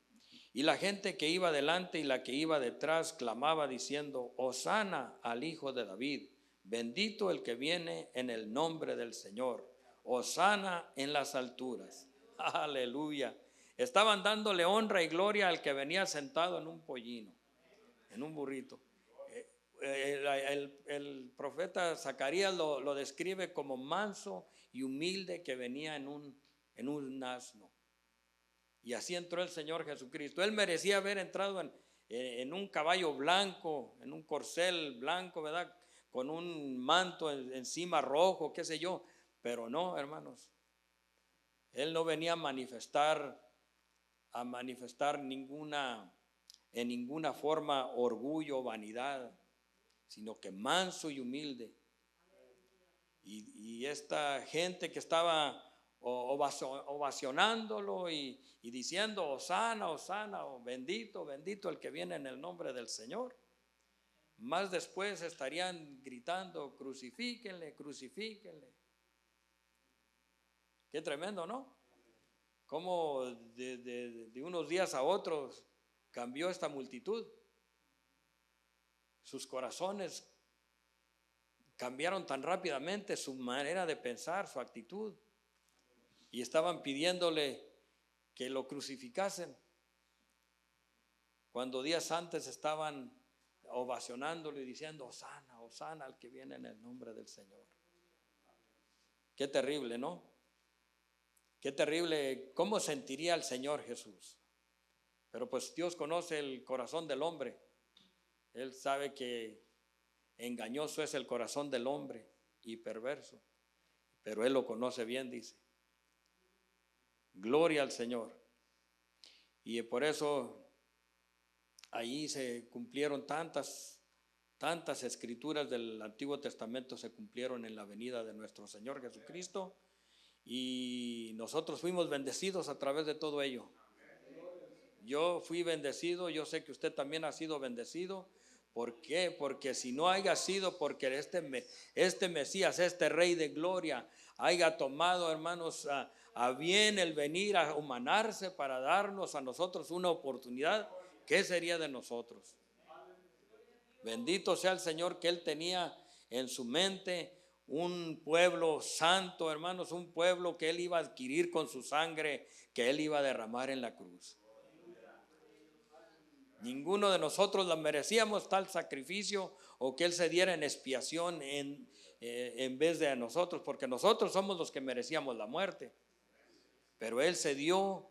Y la gente que iba delante y la que iba detrás clamaba diciendo: Hosana al Hijo de David, bendito el que viene en el nombre del Señor, hosana en las alturas. Aleluya. Estaban dándole honra y gloria al que venía sentado en un pollino, en un burrito. El profeta Zacarías lo describe como manso y humilde, que venía en un asno. Y así entró el Señor Jesucristo. Él merecía haber entrado en un caballo blanco, en un corcel blanco, ¿verdad? Con un manto encima rojo, qué sé yo. Pero no, hermanos. Él no venía a manifestar en ninguna forma orgullo o vanidad, sino que manso y humilde. Y esta gente que estaba ovacionándolo y diciendo: Hosana, Hosana, o bendito, bendito el que viene en el nombre del Señor. Más después estarían gritando: crucifíquenle, crucifíquenle. Qué tremendo, ¿no? Cómo de unos días a otros cambió esta multitud. sus corazones cambiaron tan rápidamente, su manera de pensar, su actitud, y estaban pidiéndole que lo crucificasen, cuando días antes estaban ovacionándolo y diciendo: Hosana, Hosana al que viene en el nombre del Señor. Qué terrible, ¿no? Qué terrible, ¿cómo sentiría el Señor Jesús? Pero pues Dios conoce el corazón del hombre. Él sabe que engañoso es el corazón del hombre y perverso, pero Él lo conoce bien, dice. Gloria al Señor. Y por eso ahí se cumplieron tantas escrituras del Antiguo Testamento, se cumplieron en la venida de nuestro Señor Jesucristo, y nosotros fuimos bendecidos a través de todo ello. Yo fui bendecido, yo sé que usted también ha sido bendecido. ¿Por qué? Porque si no haya sido porque este Mesías, este Rey de Gloria, haya tomado, hermanos, a bien el venir a humanarse para darnos a nosotros una oportunidad, ¿qué sería de nosotros? Bendito sea el Señor, que Él tenía en su mente un pueblo santo, hermanos, un pueblo que Él iba a adquirir con su sangre, que Él iba a derramar en la cruz. Ninguno de nosotros la merecíamos, tal sacrificio, o que Él se diera en expiación en vez de a nosotros, porque nosotros somos los que merecíamos la muerte, pero Él se dio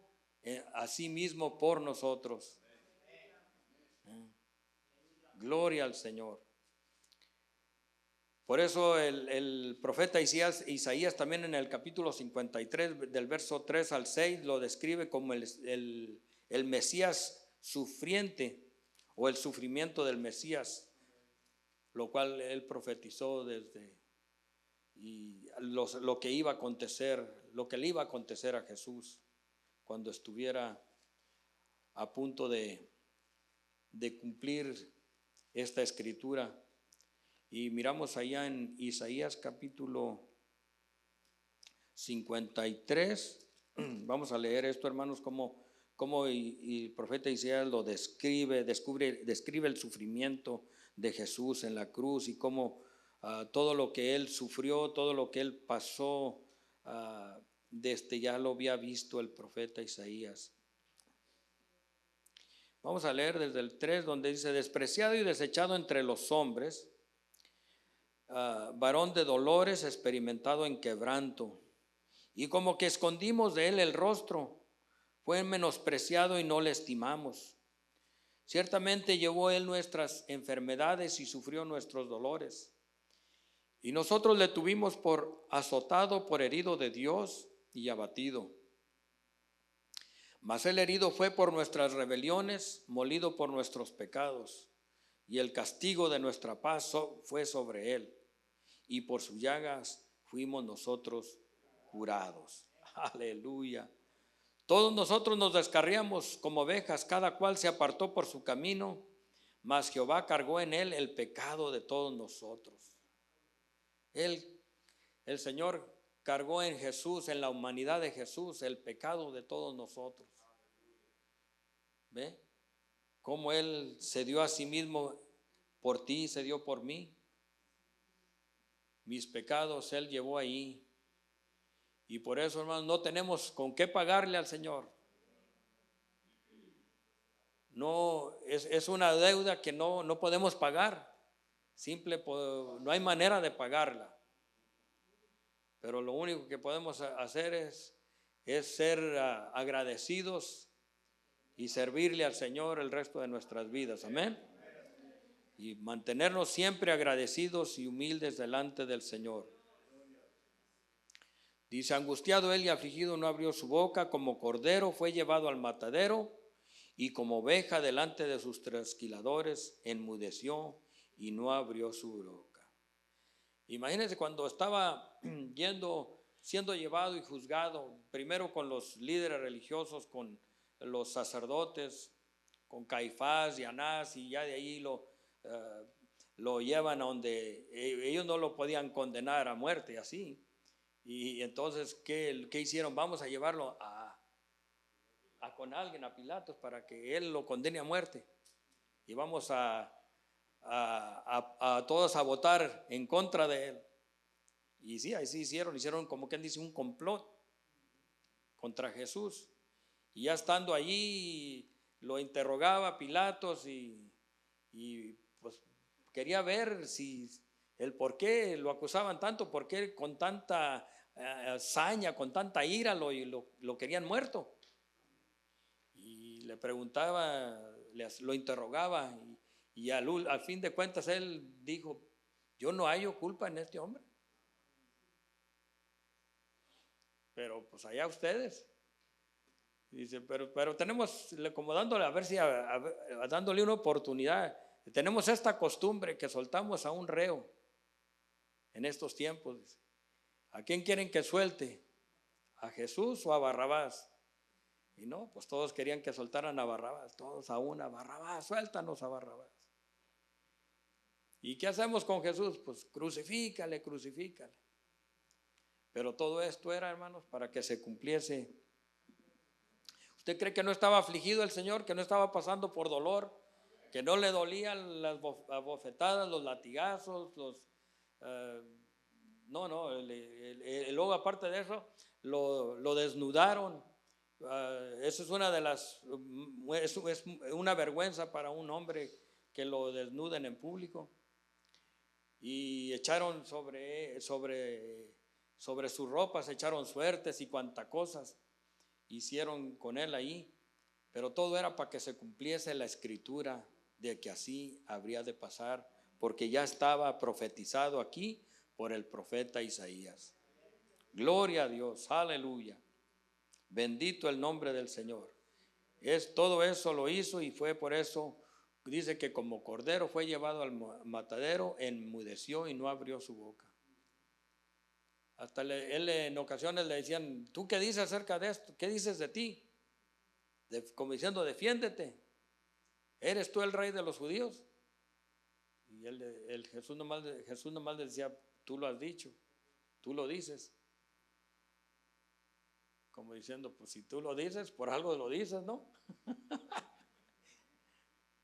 a sí mismo por nosotros. Gloria al Señor. Por eso el profeta Isaías también en el capítulo 53 del verso 3 al 6 lo describe como el Mesías sufriente, o el sufrimiento del Mesías, lo cual él profetizó desde lo que iba a acontecer, lo que le iba a acontecer a Jesús cuando estuviera a punto de cumplir esta escritura. Y miramos allá en Isaías capítulo 53, vamos a leer esto, hermanos, como el profeta Isaías lo describe el sufrimiento de Jesús en la cruz, y cómo todo lo que Él sufrió, todo lo que Él pasó, ya lo había visto el profeta Isaías. Vamos a leer desde el 3, donde dice: despreciado y desechado entre los hombres, varón de dolores, experimentado en quebranto, y como que escondimos de Él el rostro, fue menospreciado y no le estimamos. Ciertamente llevó Él nuestras enfermedades y sufrió nuestros dolores, y nosotros le tuvimos por azotado, por herido de Dios y abatido. Mas Él herido fue por nuestras rebeliones, molido por nuestros pecados, y el castigo de nuestra paz fue sobre Él, y por sus llagas fuimos nosotros curados. Aleluya. Todos nosotros nos descarriamos como ovejas, cada cual se apartó por su camino, mas Jehová cargó en Él el pecado de todos nosotros. El Señor cargó en Jesús, en la humanidad de Jesús, el pecado de todos nosotros. ¿Ve? Cómo Él se dio a sí mismo por ti, se dio por mí. Mis pecados Él llevó ahí. Y por eso, hermanos, no tenemos con qué pagarle al Señor. No, es una deuda que no podemos pagar. No hay manera de pagarla. Pero lo único que podemos hacer es ser agradecidos y servirle al Señor el resto de nuestras vidas. Amén. Y mantenernos siempre agradecidos y humildes delante del Señor. Dice: angustiado Él y afligido no abrió su boca, como cordero fue llevado al matadero, y como oveja delante de sus trasquiladores enmudeció y no abrió su boca. Imagínense cuando estaba siendo llevado y juzgado, primero con los líderes religiosos, con los sacerdotes, con Caifás y Anás, y ya de ahí lo llevan a donde ellos no lo podían condenar a muerte, así. Y entonces, ¿qué hicieron? Vamos a llevarlo con alguien, a Pilatos, para que él lo condene a muerte. Y vamos a a todos a votar en contra de él. Y sí, así hicieron como quien dice un complot contra Jesús. Y ya estando allí, lo interrogaba Pilatos y pues quería ver si el por qué lo acusaban tanto, por qué con tanta saña, con tanta ira lo querían muerto. Y le preguntaba, lo interrogaba y al fin de cuentas él dijo, yo no hallo culpa en este hombre. Pero pues allá ustedes. Dice, pero tenemos, como dándole, a ver si, dándole una oportunidad, tenemos esta costumbre que soltamos a un reo en estos tiempos. Dice, ¿a quién quieren que suelte? ¿A Jesús o a Barrabás? Y no, pues todos querían que soltaran a Barrabás, todos a una, Barrabás, suéltanos a Barrabás. ¿Y qué hacemos con Jesús? Pues crucifícale, crucifícale. Pero todo esto era, hermanos, para que se cumpliese. ¿Usted cree que no estaba afligido el Señor, que no estaba pasando por dolor, que no le dolían las bofetadas, los latigazos, no, luego aparte de eso, lo desnudaron. Eso es una de las, es una vergüenza para un hombre que lo desnuden en público. Y echaron sobre sus ropas, echaron suertes y cuantas cosas hicieron con él ahí, pero todo era para que se cumpliese la escritura de que así habría de pasar, porque ya estaba profetizado aquí por el profeta Isaías. Gloria a Dios, aleluya, bendito el nombre del Señor. Todo eso lo hizo y fue por eso, dice que como cordero fue llevado al matadero, enmudeció y no abrió su boca. Hasta él en ocasiones le decían, ¿tú qué dices acerca de esto? ¿Qué dices de ti? Como diciendo, defiéndete. ¿Eres tú el rey de los judíos? Y Jesús nomás le decía, tú lo has dicho, tú lo dices. Como diciendo, pues si tú lo dices, por algo lo dices, ¿no?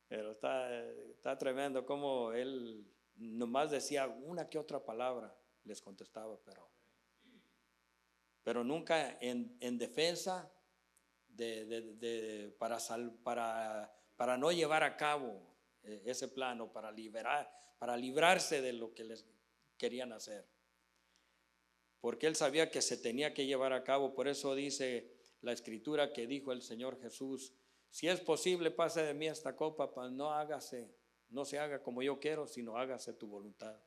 Pero está tremendo como él nomás decía una que otra palabra, les contestaba, pero nunca en defensa para no llevar a cabo ese plano, para librarse de lo que les querían hacer. Porque él sabía que se tenía que llevar a cabo. Por eso dice la escritura que dijo el Señor Jesús, si es posible, pase de mí esta copa, pero no se haga como yo quiero, sino hágase tu voluntad.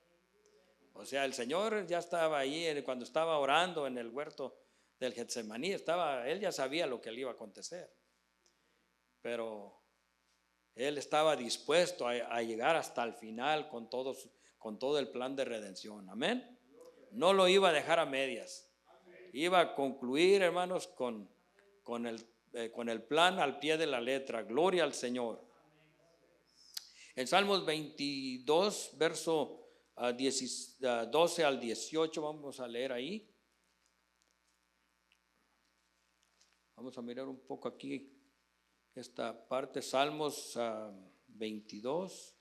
O sea, el Señor ya estaba ahí cuando estaba orando en el huerto del Getsemaní, él ya sabía lo que le iba a acontecer, pero él estaba dispuesto a llegar hasta el final con todo el plan de redención. Amén. No lo iba a dejar a medias, iba a concluir, hermanos, con el plan al pie de la letra. Gloria al Señor. En Salmos 22, verso 12 al 18, vamos a leer ahí. Vamos a mirar un poco aquí esta parte, Salmos 22.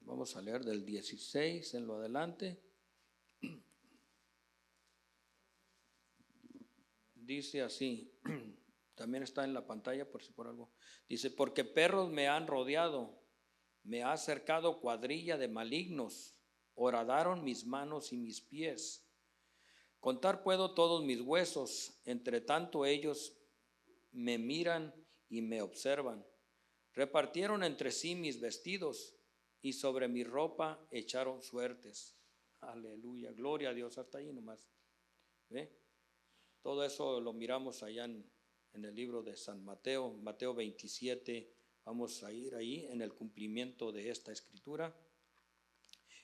Vamos a leer del 16 en lo adelante. Dice así, también está en la pantalla por si por algo. Dice, porque perros me han rodeado, me ha cercado cuadrilla de malignos, horadaron mis manos y mis pies. Contar puedo todos mis huesos, entre tanto ellos me miran y me observan. Repartieron entre sí mis vestidos y sobre mi ropa echaron suertes. Aleluya, gloria a Dios, hasta ahí nomás. ¿Ve? Todo eso lo miramos allá en el libro de San Mateo, Mateo 27. Vamos a ir ahí en el cumplimiento de esta escritura.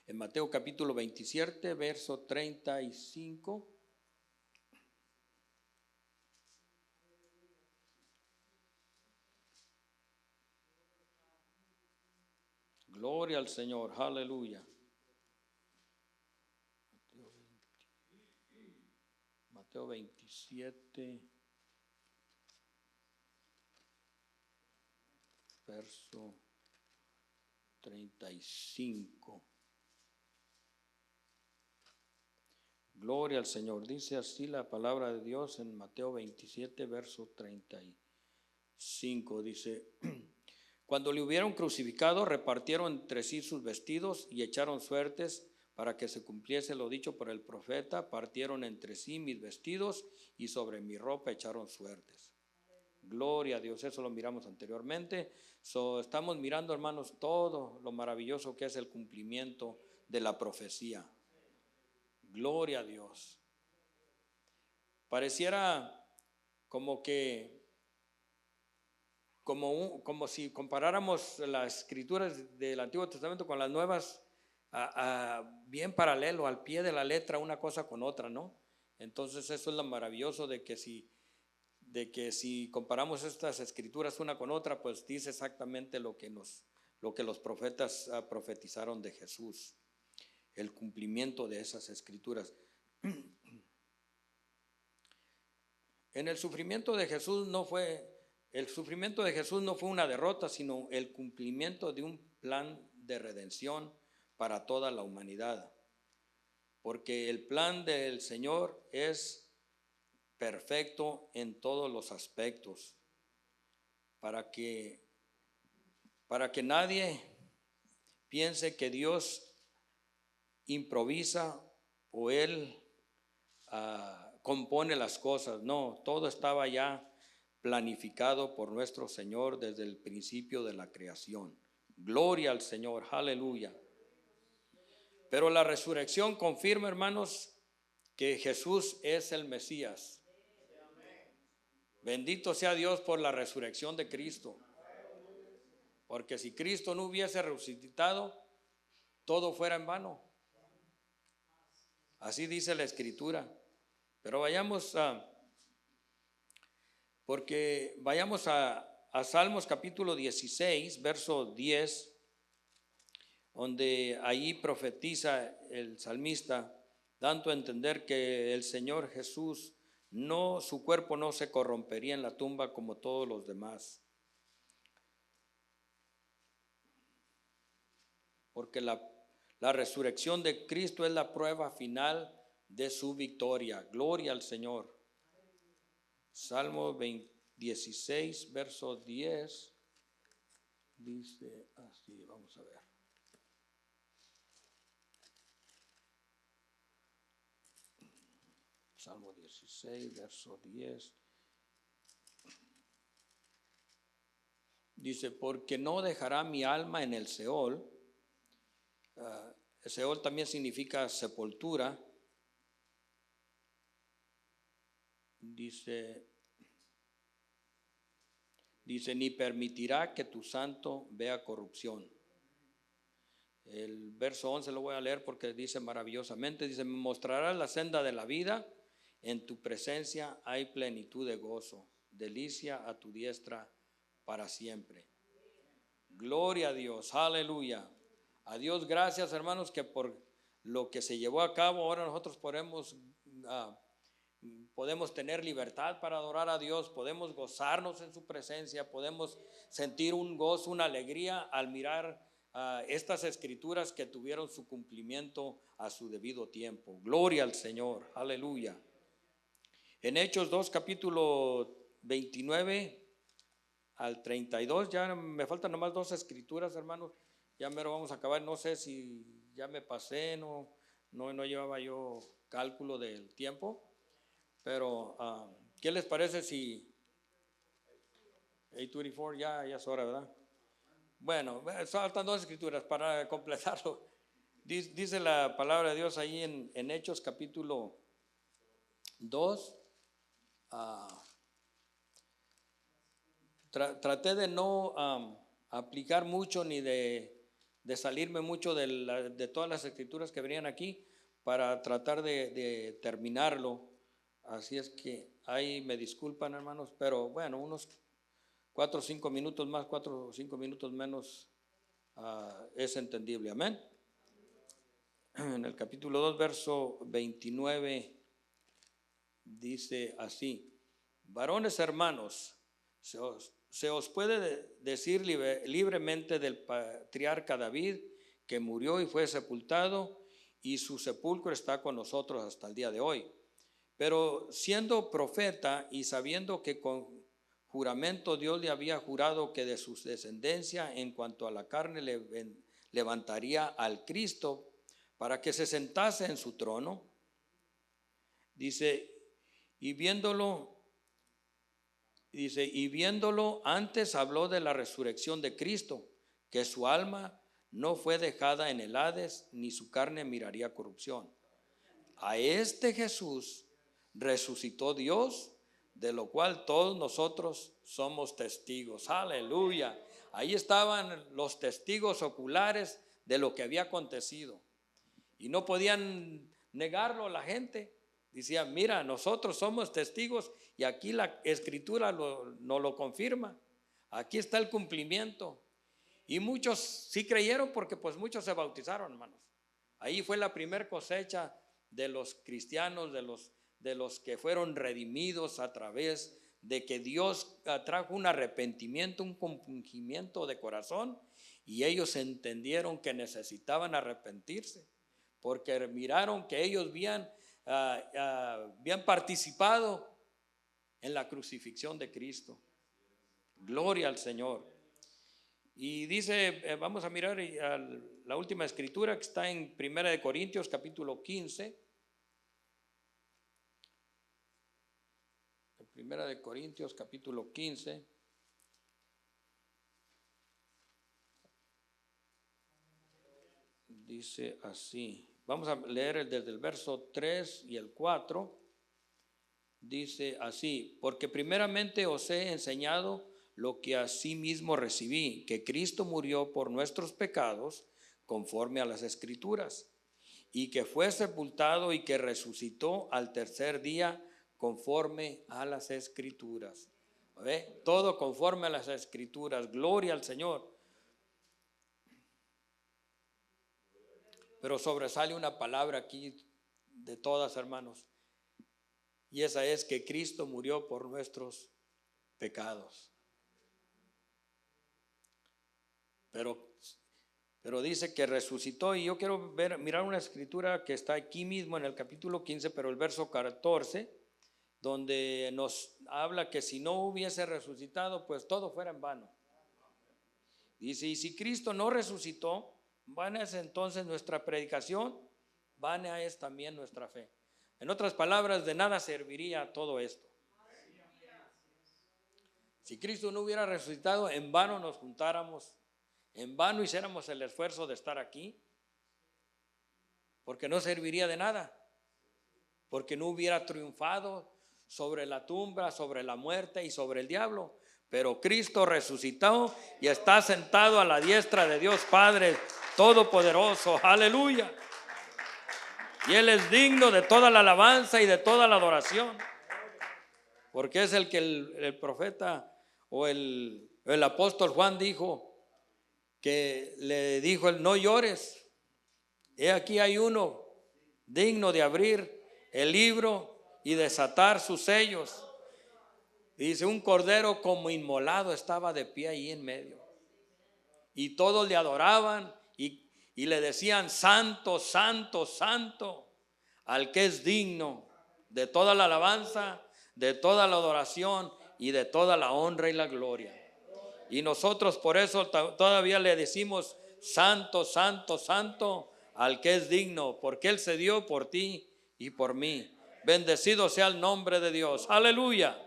En Mateo capítulo 27, verso 35. Gloria al Señor, aleluya. Mateo 27. verso 35. Gloria al Señor. Dice así la palabra de Dios en Mateo 27, verso 35. Dice: Cuando le hubieron crucificado, repartieron entre sí sus vestidos y echaron suertes para que se cumpliese lo dicho por el profeta. Partieron entre sí mis vestidos y sobre mi ropa echaron suertes. Gloria a Dios. Eso lo miramos anteriormente. Estamos mirando, hermanos, todo lo maravilloso que es el cumplimiento de la profecía. Gloria a Dios. Pareciera como si comparáramos las escrituras del Antiguo Testamento con las nuevas, bien paralelo, al pie de la letra, una cosa con otra, ¿no? Entonces eso es lo maravilloso de que si comparamos estas escrituras una con otra, pues dice exactamente lo que los profetas profetizaron de Jesús, el cumplimiento de esas escrituras. El sufrimiento de Jesús no fue una derrota, sino el cumplimiento de un plan de redención para toda la humanidad. Porque el plan del Señor es perfecto en todos los aspectos, para que nadie piense que Dios improvisa o Él compone las cosas. No, todo estaba ya planificado por nuestro Señor desde el principio de la creación. Gloria al Señor, aleluya. Pero la resurrección confirma, hermanos, que Jesús es el Mesías. Bendito sea Dios por la resurrección de Cristo. Porque si Cristo no hubiese resucitado, todo fuera en vano. Así dice la Escritura. Pero vayamos a Salmos capítulo 16, verso 10, donde ahí profetiza el salmista, dando a entender que el Señor Jesús, su cuerpo no se corrompería en la tumba como todos los demás. Porque la resurrección de Cristo es la prueba final de su victoria. Gloria al Señor. Salmo 16, verso 10, dice así, vamos a ver. Salmo 16, verso 10. Dice: porque no dejará mi alma en el Seol. Seol también significa sepultura. Dice, ni permitirá que tu santo vea corrupción. El verso 11 lo voy a leer porque dice maravillosamente, dice: me mostrarás la senda de la vida, en tu presencia hay plenitud de gozo, delicia a tu diestra para siempre. Gloria a Dios, aleluya. A Dios gracias, hermanos, que por lo que se llevó a cabo, ahora nosotros podemos tener libertad para adorar a Dios, podemos gozarnos en su presencia, podemos sentir un gozo, una alegría al mirar estas escrituras que tuvieron su cumplimiento a su debido tiempo. Gloria al Señor, aleluya. En Hechos 2, capítulo 29 al 32, ya me faltan nomás 2 escrituras, hermanos, ya mero vamos a acabar. No sé si ya me pasé, no llevaba yo cálculo del tiempo. Pero, ¿qué les parece si 8:24 ya es hora, verdad? Bueno, faltan 2 escrituras para completarlo. Dice la palabra de Dios ahí en Hechos capítulo 2. Traté de no aplicar mucho ni de salirme mucho de todas las escrituras que venían aquí para tratar de terminarlo. Así es que ahí me disculpan, hermanos, pero bueno, unos 4 o 5 minutos más, 4 o 5 minutos menos es entendible. Amén. En el capítulo 2, verso 29, dice así: varones hermanos, se os puede decir libremente del patriarca David, que murió y fue sepultado, y su sepulcro está con nosotros hasta el día de hoy. Pero siendo profeta y sabiendo que con juramento Dios le había jurado que de su descendencia en cuanto a la carne levantaría al Cristo para que se sentase en su trono, dice, y viéndolo antes habló de la resurrección de Cristo, que su alma no fue dejada en el Hades, ni su carne miraría corrupción. A este Jesús resucitó Dios, de lo cual todos nosotros somos testigos. Aleluya. Ahí estaban los testigos oculares de lo que había acontecido. Y no podían negarlo la gente. Decían, mira, nosotros somos testigos y aquí la Escritura nos lo confirma. Aquí está el cumplimiento. Y muchos sí creyeron porque pues muchos se bautizaron, hermanos. Ahí fue la primer cosecha de los cristianos, de los que fueron redimidos a través de que Dios trajo un arrepentimiento, un compungimiento de corazón, y ellos entendieron que necesitaban arrepentirse, porque miraron que ellos habían participado en la crucifixión de Cristo. Gloria al Señor. Y dice, vamos a mirar la última escritura que está en 1 Corintios capítulo 15. 1 Corintios capítulo 15. Dice así. Vamos a leer desde el verso 3 y el 4. Dice así: porque primeramente os he enseñado lo que asimismo recibí, que Cristo murió por nuestros pecados conforme a las Escrituras, y que fue sepultado y que resucitó al tercer día conforme a las Escrituras. ¿Ve? Todo conforme a las Escrituras. Gloria al Señor. Pero sobresale una palabra aquí de todas, hermanos, y esa es que Cristo murió por nuestros pecados. Pero dice que resucitó, y yo quiero mirar una escritura que está aquí mismo en el capítulo 15, pero el verso 14, donde nos habla que si no hubiese resucitado, pues todo fuera en vano. Dice, y si Cristo no resucitó, vana es entonces nuestra predicación, vana es también nuestra fe. En otras palabras, de nada serviría todo esto. Si Cristo no hubiera resucitado, en vano nos juntáramos, en vano hiciéramos el esfuerzo de estar aquí, porque no serviría de nada, porque no hubiera triunfado sobre la tumba, sobre la muerte y sobre el diablo. Pero Cristo resucitó y está sentado a la diestra de Dios Padre Todopoderoso. Aleluya. Y Él es digno de toda la alabanza y de toda la adoración, porque es el que el profeta o el apóstol Juan dijo, que le dijo, no llores, he aquí hay uno digno de abrir el libro y desatar sus sellos. Y dice, un cordero como inmolado estaba de pie ahí en medio, y todos le adoraban y le decían, santo, santo, santo, al que es digno de toda la alabanza, de toda la adoración y de toda la honra y la gloria. Y nosotros por eso todavía le decimos, santo, santo, santo, al que es digno, porque Él se dio por ti y por mí. Bendecido sea el nombre de Dios. Aleluya.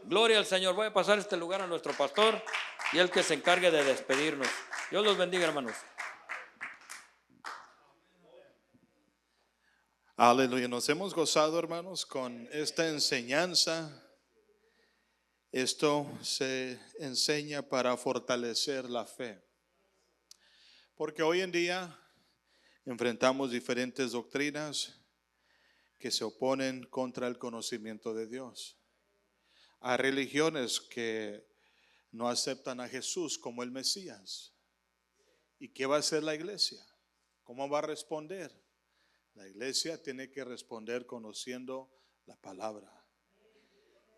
Gloria al Señor. Voy a pasar este lugar a nuestro pastor y el que se encargue de despedirnos. Dios los bendiga, hermanos. Aleluya. Nos hemos gozado, hermanos, con esta enseñanza. Esto se enseña para fortalecer la fe, porque hoy en día enfrentamos diferentes doctrinas que se oponen contra el conocimiento de Dios. Hay religiones que no aceptan a Jesús como el Mesías. ¿Y qué va a hacer la iglesia? ¿Cómo va a responder? La iglesia tiene que responder conociendo la palabra.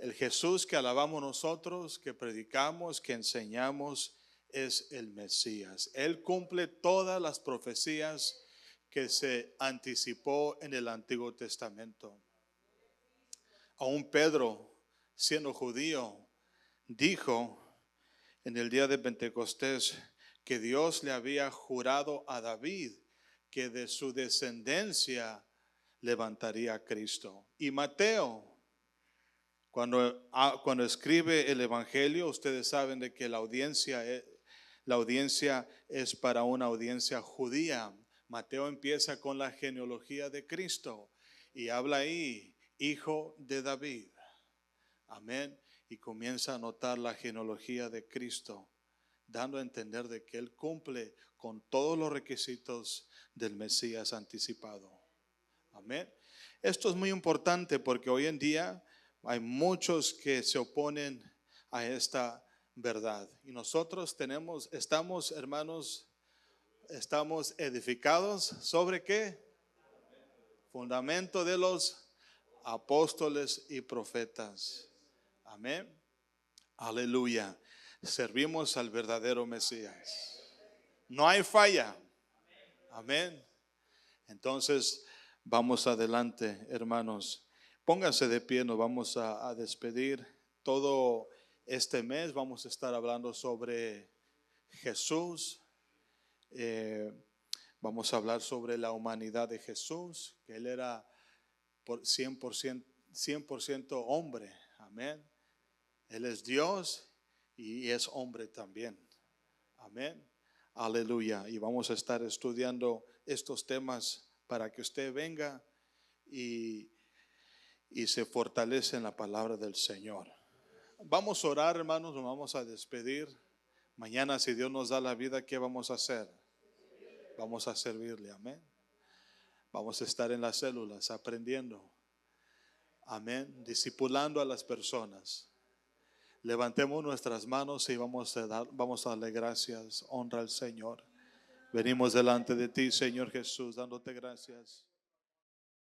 El Jesús que alabamos nosotros, que predicamos, que enseñamos, es el Mesías. Él cumple todas las profecías que se anticipó en el Antiguo Testamento. Aún Pedro, siendo judío, dijo en el día de Pentecostés que Dios le había jurado a David que de su descendencia levantaría a Cristo. Y Mateo, cuando escribe el Evangelio, ustedes saben de que la audiencia es para una audiencia judía. Mateo empieza con la genealogía de Cristo y habla ahí, hijo de David. Amén. Y comienza a notar la genealogía de Cristo, dando a entender de que Él cumple con todos los requisitos del Mesías anticipado. Amén. Esto es muy importante porque hoy en día hay muchos que se oponen a esta verdad. Y nosotros estamos, hermanos, estamos edificados ¿sobre qué? Fundamento de los apóstoles y profetas. Amén. Aleluya. Servimos al verdadero Mesías. No hay falla. Amén. Entonces, vamos adelante, hermanos. Pónganse de pie, nos vamos a despedir. Todo este mes vamos a estar hablando sobre Jesús. Vamos a hablar sobre la humanidad de Jesús, que Él era 100% hombre. Amén. Él es Dios y es hombre también. Amén. Aleluya. Y vamos a estar estudiando estos temas para que usted venga y se fortalece en la palabra del Señor. Vamos a orar, hermanos, nos vamos a despedir. Mañana, si Dios nos da la vida, ¿qué vamos a hacer? Vamos a servirle, amén. Vamos a estar en las células aprendiendo, amén, discipulando a las personas. Levantemos nuestras manos y vamos a darle gracias, honra al Señor. Venimos delante de ti, Señor Jesús, dándote gracias.